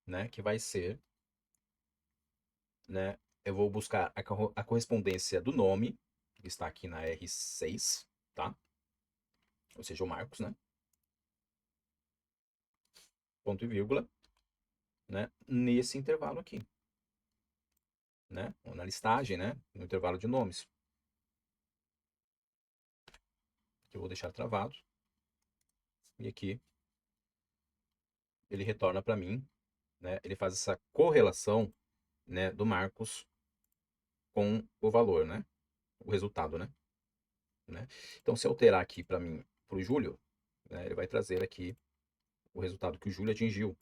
Né? Que vai ser, né? Eu vou buscar a correspondência do nome, que está aqui na R6, tá? Ou seja, o Marcos, né? Ponto e vírgula, né? Nesse intervalo aqui, né? Ou na listagem, né? No intervalo de nomes. Que eu vou deixar travado. E aqui ele retorna para mim, né? Ele faz essa correlação, né, do Marcos com o valor, né? O resultado, né? Então, se eu alterar aqui para mim, para o Júlio, né, ele vai trazer aqui o resultado que o Júlio atingiu,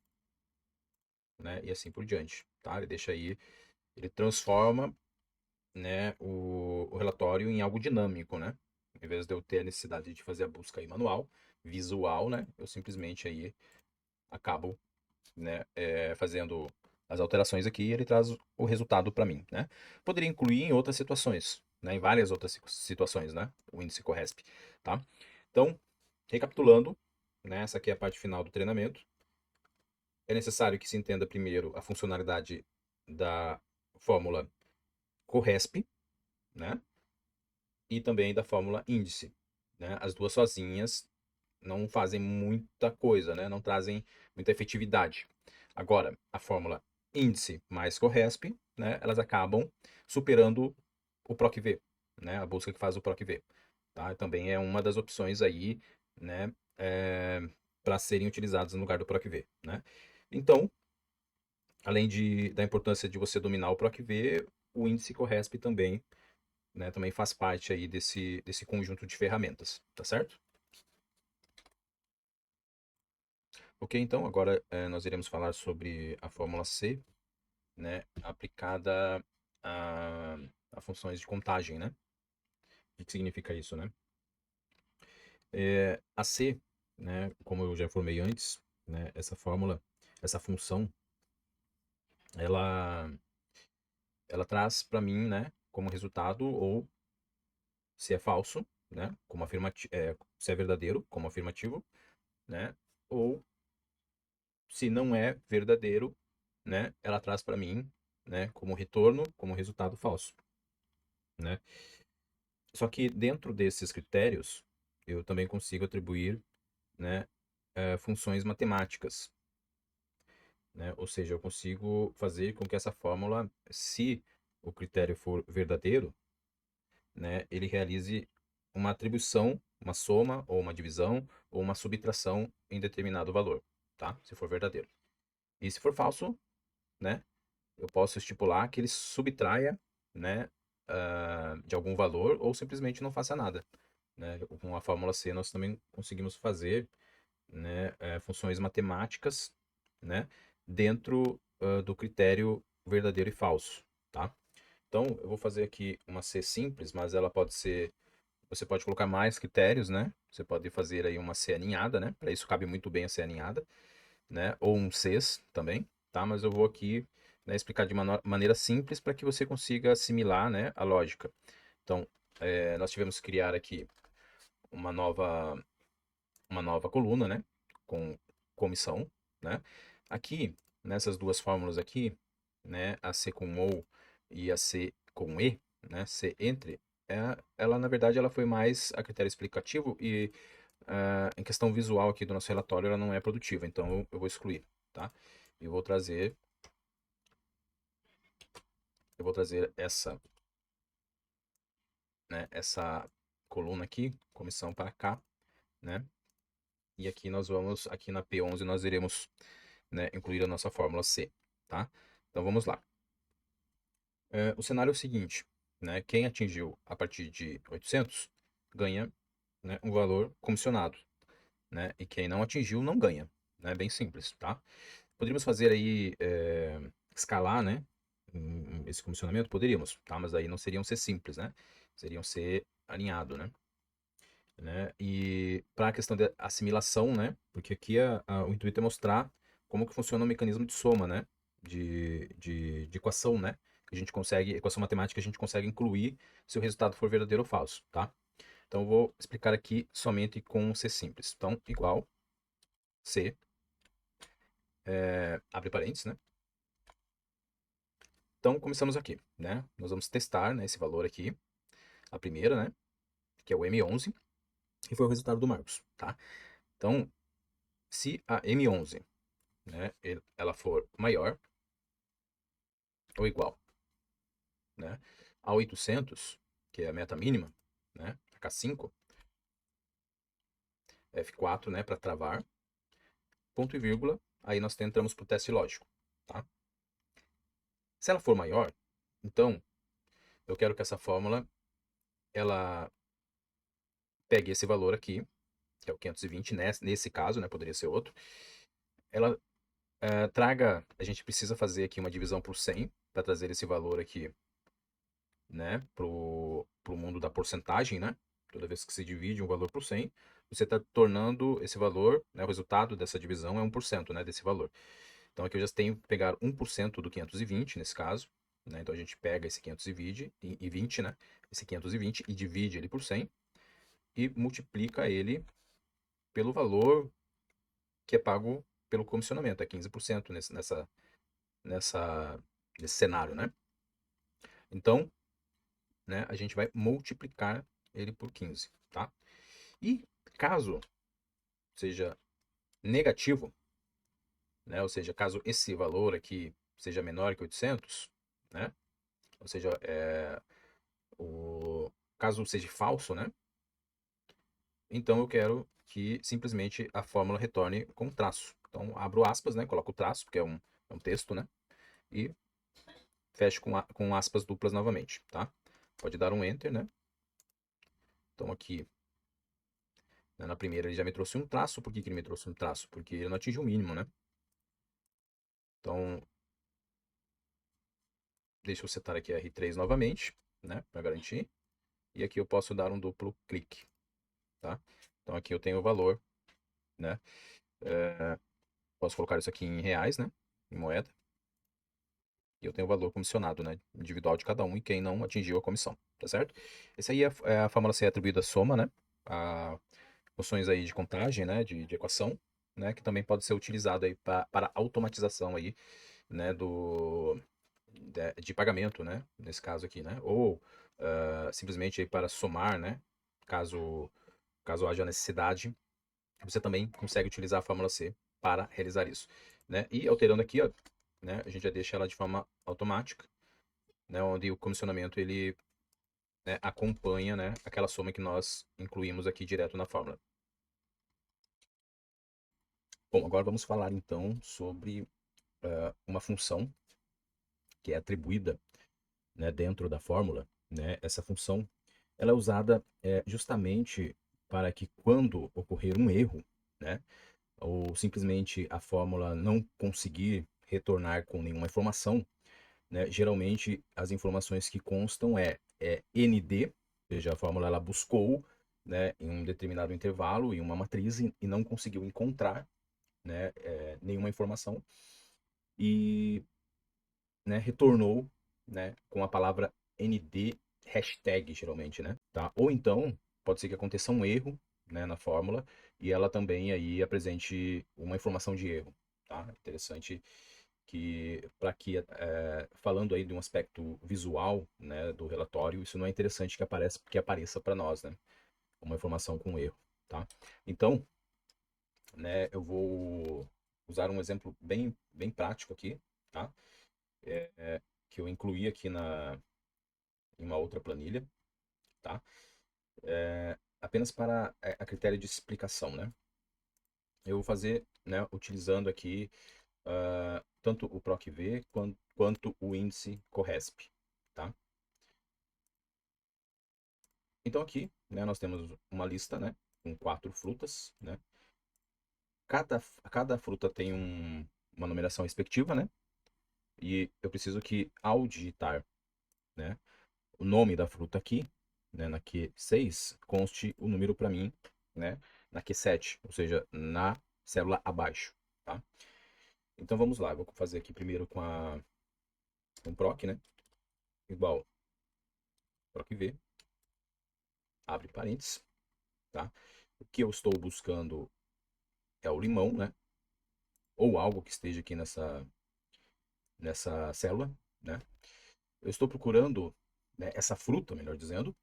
né? E assim por diante, tá? Ele deixa aí, ele transforma, né, o relatório em algo dinâmico, né? Em vez de eu ter a necessidade de fazer a busca aí manual, visual, né? Eu simplesmente aí acabo, né, fazendo as alterações aqui e ele traz o resultado para mim, né? Poderia incluir em outras situações, né? Em várias outras situações, né? O índice Corresp, tá? Então, recapitulando, né? Essa aqui é a parte final do treinamento. É necessário que se entenda primeiro a funcionalidade da fórmula Corresp, né? E também da fórmula índice, né? As duas sozinhas não fazem muita coisa, né? Não trazem muita efetividade. Agora, a fórmula índice mais Corresp, né? Elas acabam superando o PROC-V, né? A busca que faz o PROC-V, tá? Também é uma das opções aí, né? Para serem utilizadas no lugar do PROC-V, né? Então, além da importância de você dominar o PROC-V, o índice Corresp também, né? Também faz parte aí desse conjunto de ferramentas, tá certo? Ok, então agora nós iremos falar sobre a fórmula C, né, aplicada a funções de contagem, né? O que significa isso, né? A C, né, como eu já informei antes, né, essa fórmula, essa função, ela, ela traz para mim, né, como resultado ou se é falso, né, como afirmativo, se é verdadeiro, como afirmativo, né, ou se não é verdadeiro, né, ela traz para mim, né, como retorno, como resultado falso, né? Só que dentro desses critérios, eu também consigo atribuir, né, funções matemáticas, né? Ou seja, eu consigo fazer com que essa fórmula, se o critério for verdadeiro, né, ele realize uma atribuição, uma soma ou uma divisão ou uma subtração em determinado valor, tá? Se for verdadeiro. E se for falso, né, eu posso estipular que ele subtraia, né, de algum valor ou simplesmente não faça nada, né? Com a fórmula C nós também conseguimos fazer, né, funções matemáticas, né, dentro do critério verdadeiro e falso, tá? Então eu vou fazer aqui uma C simples, mas ela pode ser, você pode colocar mais critérios, né? Você pode fazer aí uma C aninhada, né? Para isso cabe muito bem a C aninhada, né? Ou um Cs também, tá? Mas eu vou aqui, né, explicar de uma maneira simples para que você consiga assimilar, né, a lógica. Então, nós tivemos que criar aqui uma nova coluna, né, com comissão, né? Aqui, nessas duas fórmulas aqui, né, a C com ou e a C com e, né, C entre, ela na verdade ela foi mais a critério explicativo e em questão visual aqui do nosso relatório ela não é produtiva, então eu vou excluir, tá? Eu vou trazer essa, né, essa coluna aqui, comissão para cá, né? E aqui nós vamos, aqui na P11 nós iremos, né, incluir a nossa fórmula C, tá? Então vamos lá. O cenário é o seguinte, né? Quem atingiu a partir de 800 ganha, né, um valor comissionado, né? E quem não atingiu não ganha, né? Bem simples, tá? Poderíamos fazer aí, escalar, né? Esse comissionamento? Poderíamos, tá? Mas aí não seriam ser simples, né? Seriam ser alinhado, né? E para a questão da assimilação, né? Porque aqui o intuito é mostrar como que funciona o mecanismo de soma, né? De equação, né? Que a gente consegue, equação matemática, a gente consegue incluir se o resultado for verdadeiro ou falso, tá? Então eu vou explicar aqui somente com C simples. Então, igual C, abre parênteses, né? Então, começamos aqui, né? Nós vamos testar, né, esse valor aqui, a primeira, né? Que é o M11, e foi o resultado do Marcos, tá? Então, se a M11, né, ela for maior ou igual, né, a 800, que é a meta mínima, né, a K5, F4, né, para travar, ponto e vírgula, aí nós entramos para o teste lógico, tá? Se ela for maior, então eu quero que essa fórmula ela pegue esse valor aqui, que é o 520, nesse caso, né, poderia ser outro, ela traga, a gente precisa fazer aqui uma divisão por 100 para trazer esse valor aqui, né, pro mundo da porcentagem, né? Toda vez que se divide um valor por 100, você está tornando esse valor, né, o resultado dessa divisão é 1%, né, desse valor. Então aqui eu já tenho que pegar 1% do 520, nesse caso, né? Então a gente pega esse 520, né, esse 520 e divide ele por 100 e multiplica ele pelo valor que é pago pelo comissionamento, é 15% nesse cenário, né? Então, né, a gente vai multiplicar ele por 15, tá? E caso seja negativo, né, ou seja, caso esse valor aqui seja menor que 800, né, ou seja, caso seja falso, né, então eu quero que simplesmente a fórmula retorne com traço. Então, abro aspas, né, coloco o traço, porque é um texto, né, e fecho com aspas duplas novamente, tá? Pode dar um Enter, né? Então aqui, né, na primeira ele já me trouxe um traço. Por que que ele me trouxe um traço? Porque ele não atingiu o mínimo, né? Então, deixa eu setar aqui R3 novamente, né? Para garantir. E aqui eu posso dar um duplo clique, tá? Então aqui eu tenho o valor, né? Posso colocar isso aqui em reais, né? Em moeda. E eu tenho o valor comissionado, né? Individual de cada um e quem não atingiu a comissão, tá certo? Essa aí é a fórmula C atribuída à soma, né? A funções aí de contagem, né? De equação, né? Que também pode ser utilizado aí para automatização aí, né? De pagamento, né? Nesse caso aqui, né? Ou simplesmente aí para somar, né? Caso haja necessidade, você também consegue utilizar a fórmula C para realizar isso, né? E alterando aqui, ó, né? A gente já deixa ela de forma automática, né? Onde o comissionamento ele, né, acompanha, né? Aquela soma que nós incluímos aqui direto na fórmula. Bom, agora vamos falar então sobre uma função que é atribuída, né, dentro da fórmula, né? Essa função ela é usada justamente para que quando ocorrer um erro, né, ou simplesmente a fórmula não conseguir retornar com nenhuma informação, né, geralmente as informações que constam é ND, ou seja, a fórmula ela buscou, né, em um determinado intervalo em uma matriz e não conseguiu encontrar, né, nenhuma informação e, né, retornou, né, com a palavra ND hashtag, geralmente, né, tá? Ou então, pode ser que aconteça um erro, né, na fórmula e ela também aí apresente uma informação de erro, tá? Interessante que, para que, falando aí de um aspecto visual, né, do relatório, isso não é interessante que apareça para nós, né, uma informação com erro, tá? Então, né, eu vou usar um exemplo bem prático aqui, tá? Que eu incluí aqui em uma outra planilha, tá? Apenas para a critério de explicação, né? Eu vou fazer, né, utilizando aqui tanto o PROC-V quanto o índice CORRESP, tá? Então aqui, né, nós temos uma lista, né, com 4 frutas, né? Cada fruta tem uma numeração respectiva, né? E eu preciso que, ao digitar, né, o nome da fruta aqui, né, na Q6, conste o número para mim, né, na Q7, ou seja, na célula abaixo, tá? Então vamos lá, eu vou fazer aqui primeiro com proc, né, igual proc v, abre parênteses, tá? O que eu estou buscando é o limão, né, ou algo que esteja aqui nessa célula, né? Eu estou procurando, né, essa fruta, melhor dizendo,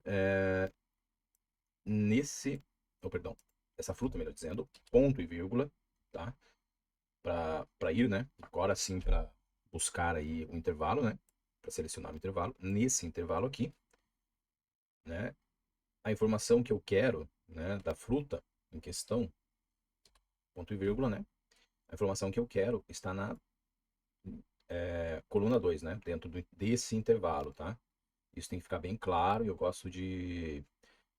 é, perdão, essa fruta, melhor dizendo, ponto e vírgula, tá? Para ir, né? Agora sim, para buscar aí o intervalo, né? Para selecionar o intervalo. Nesse intervalo aqui, né? A informação que eu quero, né? Da fruta em questão, ponto e vírgula, né? A informação que eu quero está na coluna 2, né? Dentro desse intervalo, tá? Isso tem que ficar bem claro e eu gosto de,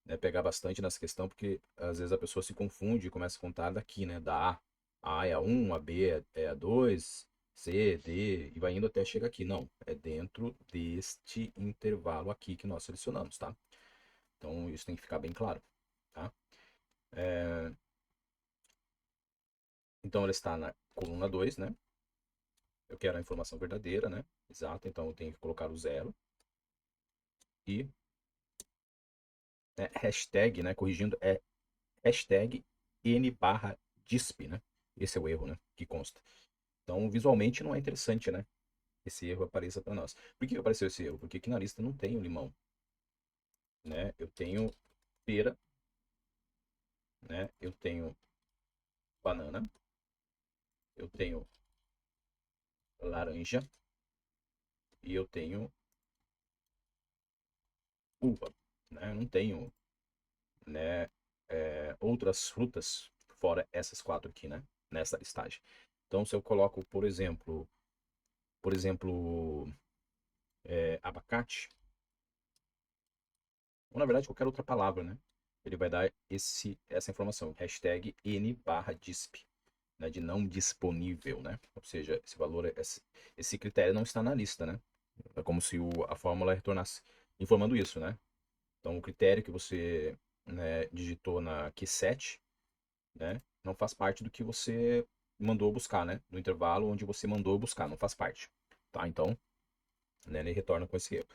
né, pegar bastante nessa questão, porque às vezes a pessoa se confunde e começa a contar daqui, né? Da A. A é a 1, a B é a 2, C, D, e vai indo até chegar aqui. Não, é dentro deste intervalo aqui que nós selecionamos, tá? Então isso tem que ficar bem claro, tá? Então ela está na coluna 2, né? Eu quero a informação verdadeira, né? Exato, então eu tenho que colocar o zero e, né, hashtag, né? Corrigindo, é hashtag n barra disp, né? Esse é o erro, né? Que consta. Então, visualmente não é interessante, né? Esse erro apareça para nós. Por que apareceu esse erro? Porque aqui na lista não tem o limão, né? Eu tenho pera, né? Eu tenho banana, eu tenho laranja e eu tenho uva, né? Eu não tenho, né, outras frutas fora essas 4 aqui, né? Nessa listagem. Então, se eu coloco, por exemplo, abacate, ou na verdade qualquer outra palavra, né? Ele vai dar essa informação, hashtag n barra disp, né, de não disponível, né? Ou seja, esse valor, esse critério não está na lista, né? É como se a fórmula retornasse informando isso, né? Então, o critério que você, né, digitou na Q7, né, não faz parte do que você mandou buscar, né? Do intervalo onde você mandou buscar, não faz parte, tá? Então, né, ele retorna com esse erro.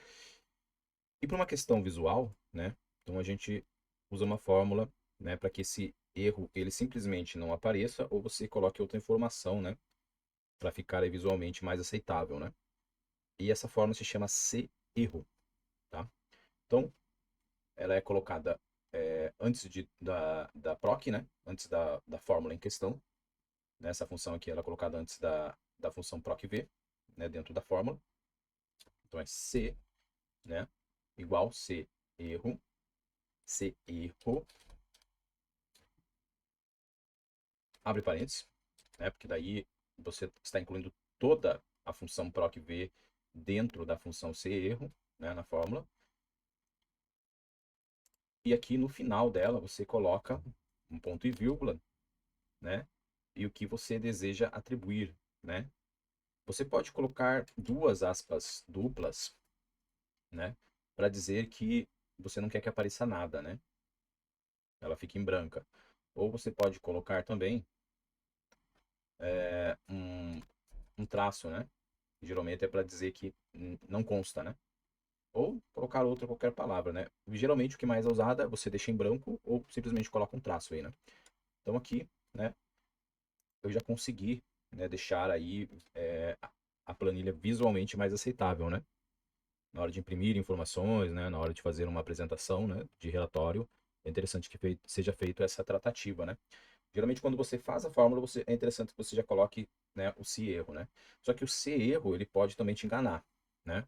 E para uma questão visual, né? Então a gente usa uma fórmula, né, para que esse erro ele simplesmente não apareça ou você coloque outra informação, né, para ficar aí visualmente mais aceitável, né? E essa fórmula se chama C-erro, tá? Então ela é colocada antes da proc, né? Antes da fórmula em questão. Né? Essa função aqui ela é colocada antes da função proc-v, né, dentro da fórmula. Então é C, né, igual C-erro, C-erro, abre parênteses, né? Porque daí você está incluindo toda a função proc-v dentro da função cerro, né, na fórmula. E aqui no final dela você coloca um ponto e vírgula, né? E o que você deseja atribuir, né? Você pode colocar duas aspas duplas, né? Para dizer que você não quer que apareça nada, né? Ela fica em branca. Ou você pode colocar também um traço, né? Geralmente é para dizer que não consta, né? Ou colocar outra qualquer palavra, né? Geralmente o que mais é usado é você deixa em branco ou simplesmente coloca um traço aí, né? Então aqui, né, eu já consegui, né, deixar aí a planilha visualmente mais aceitável, né? Na hora de imprimir informações, né, na hora de fazer uma apresentação, né, de relatório, é interessante que seja feito essa tratativa, né? Geralmente quando você faz a fórmula, é interessante que você já coloque, né, o se erro, né? Só que o se erro, ele pode também te enganar, né?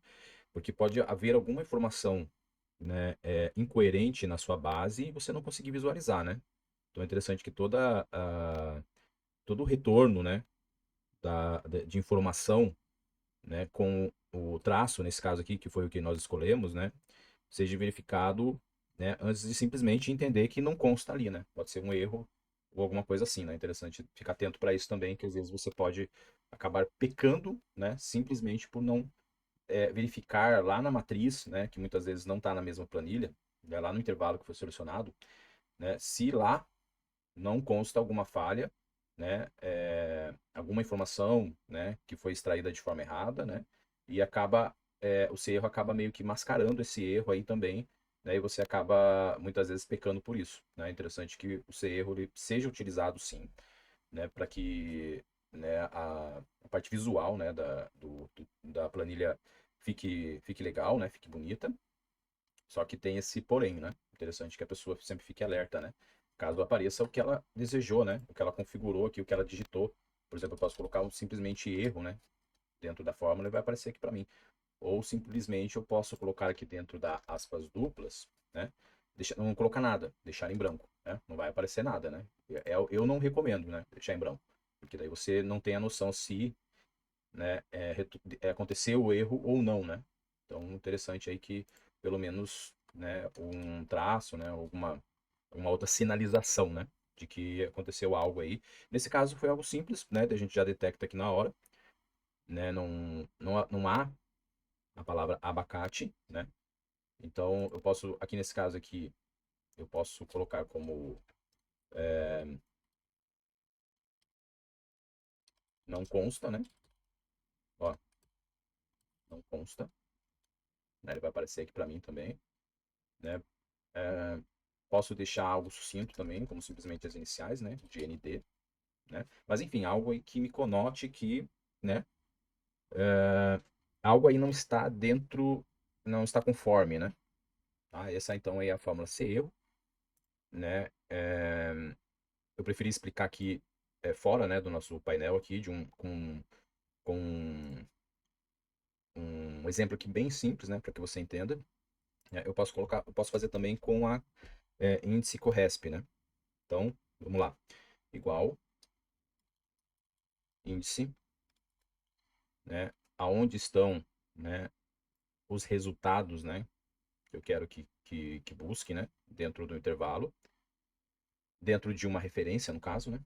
Porque pode haver alguma informação, né, incoerente na sua base e você não conseguir visualizar, né? Então é interessante que todo o retorno, né, de informação, né, com o traço, nesse caso aqui, que foi o que nós escolhemos, né, seja verificado, né, antes de simplesmente entender que não consta ali, né? Pode ser um erro ou alguma coisa assim, né? É interessante ficar atento para isso também, que às vezes você pode acabar pecando, né, simplesmente por não verificar lá na matriz, né, que muitas vezes não está na mesma planilha, né, lá no intervalo que foi selecionado, né, se lá não consta alguma falha, né, alguma informação, né, que foi extraída de forma errada, né, e acaba, o seu erro acaba meio que mascarando esse erro aí também, né, e você acaba muitas vezes pecando por isso, né. É interessante que o seu erro ele seja utilizado sim, né, para que, né, a parte visual, né, da planilha fique legal, né, fique bonita, só que tem esse porém, né? Interessante que a pessoa sempre fique alerta, né? Caso apareça o que ela desejou, né? O que ela configurou aqui, o que ela digitou. Por exemplo, eu posso colocar um simplesmente erro, né? Dentro da fórmula e vai aparecer aqui para mim. Ou simplesmente eu posso colocar aqui dentro da aspas duplas, né? Não colocar nada, deixar em branco, né? Não vai aparecer nada, né? Eu não recomendo, né? Deixar em branco. Porque daí você não tem a noção se, né, aconteceu o erro ou não, né? Então, interessante aí que pelo menos, né, um traço, né, alguma uma outra sinalização, né, de que aconteceu algo aí. Nesse caso foi algo simples, né, a gente já detecta aqui na hora, né, não há a palavra abacate, né? Então, eu posso, aqui nesse caso aqui, eu posso colocar como não consta, né? Ó, não consta, né? Ele vai aparecer aqui para mim também, né? É, posso deixar algo sucinto também, como simplesmente as iniciais, né? De ND, né? Mas enfim, algo aí que me conote que, né? Algo aí não está dentro, não está conforme, né? Tá? Essa então aí é a fórmula C erro, né? Eu preferi explicar aqui fora, né, do nosso painel aqui, com um exemplo aqui bem simples, né, para que você entenda. Eu posso fazer também com a índice Corresp, né? Então, vamos lá. Igual índice, né? Aonde estão, né, os resultados, né? Que eu quero que busque, né? Dentro do intervalo, dentro de uma referência, no caso, né?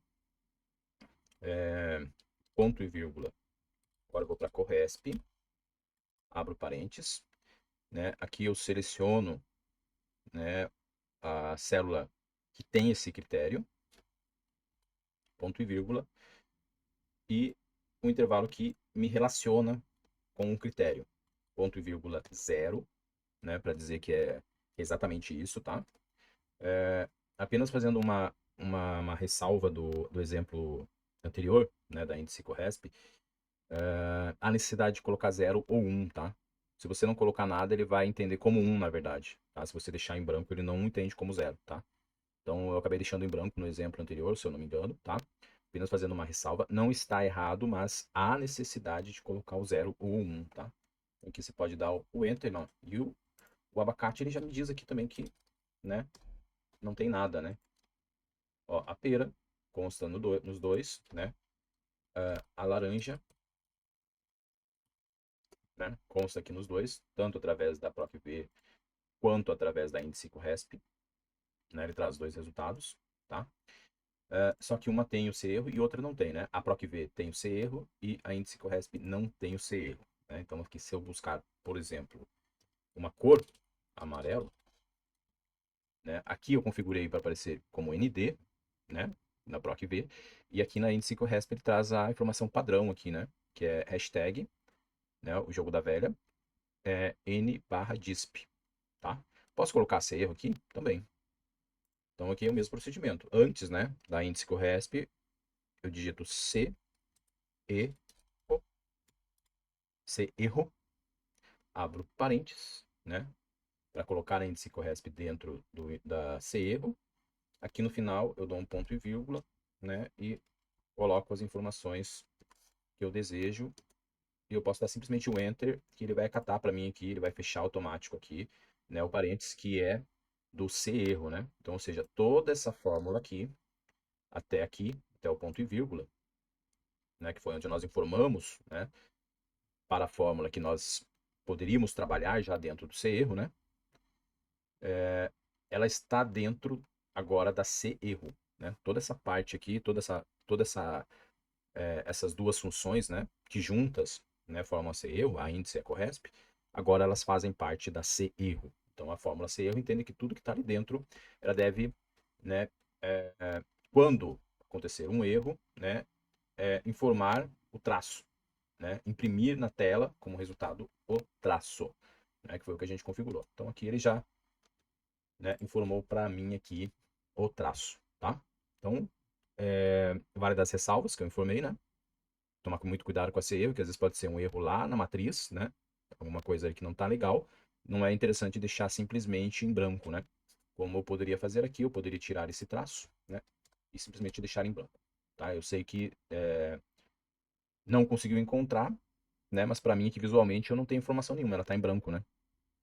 Ponto e vírgula. Agora eu vou para Corresp, abro parênteses, né? Aqui eu seleciono, né, a célula que tem esse critério, ponto e vírgula, e o intervalo que me relaciona com o critério, ponto e vírgula zero, né, para dizer que é exatamente isso, tá? Apenas fazendo uma ressalva do exemplo anterior, né, da índice Corresp, a necessidade de colocar zero ou um, tá? Se você não colocar nada, ele vai entender como um, na verdade, tá? Se você deixar em branco, ele não entende como zero, tá? Então, eu acabei deixando em branco no exemplo anterior, se eu não me engano, tá? Apenas fazendo uma ressalva. Não está errado, mas há necessidade de colocar o zero ou o um, tá? Aqui você pode dar o Enter, não. E o abacate, ele já me diz aqui também que, né, não tem nada, né? Ó, a pera consta nos dois, né? A laranja, né? Consta aqui nos dois, tanto através da PROC-V quanto através da índice Corresp, né? Ele traz dois resultados, tá? Só que uma tem o C erro e outra não tem, né? A PROC-V tem o C erro e a índice Corresp não tem o C erro, né? Então aqui se eu buscar, por exemplo, uma cor amarelo, né? Aqui eu configurei para aparecer como ND, né? Na PROC-V, e aqui na índice Corresp ele traz a informação padrão aqui, né? Que é hashtag, né? O jogo da velha, N/DISP, tá? Posso colocar C erro aqui? Também. Então aqui é o mesmo procedimento. Antes, né, da índice Corresp, eu digito C, E, C erro, abro parênteses, né, para colocar a índice Corresp dentro da C erro. Aqui no final eu dou um ponto e vírgula, né, e coloco as informações que eu desejo. E eu posso dar simplesmente o Enter, que ele vai acatar para mim aqui, ele vai fechar automático aqui, né, o parênteses que é do C erro, né? Então, ou seja, toda essa fórmula aqui, até o ponto e vírgula, né, que foi onde nós informamos, né, para a fórmula que nós poderíamos trabalhar já dentro do C erro, né? Ela está dentro agora da C erro, né? Toda essa parte aqui, essas duas funções, né, que juntas, né, formam a C erro, a índice e a corresp, agora elas fazem parte da C erro. Então a fórmula C erro entende que tudo que está ali dentro, ela deve, né, quando acontecer um erro, né, informar o traço, né, imprimir na tela como resultado o traço, né, que foi o que a gente configurou. Então aqui ele já, né, informou para mim aqui o traço, tá? Então, vale das ressalvas que eu informei, né? Tomar muito cuidado com esse erro, que às vezes pode ser um erro lá na matriz, né? Alguma coisa aí que não tá legal. Não é interessante deixar simplesmente em branco, né? Como eu poderia fazer aqui, eu poderia tirar esse traço, né? E simplesmente deixar em branco, tá? Eu sei que não conseguiu encontrar, né? Mas para mim aqui visualmente eu não tenho informação nenhuma, ela tá em branco, né?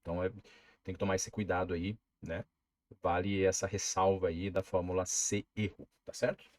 Então tem que tomar esse cuidado aí, né? Vale essa ressalva aí da fórmula C erro, tá certo?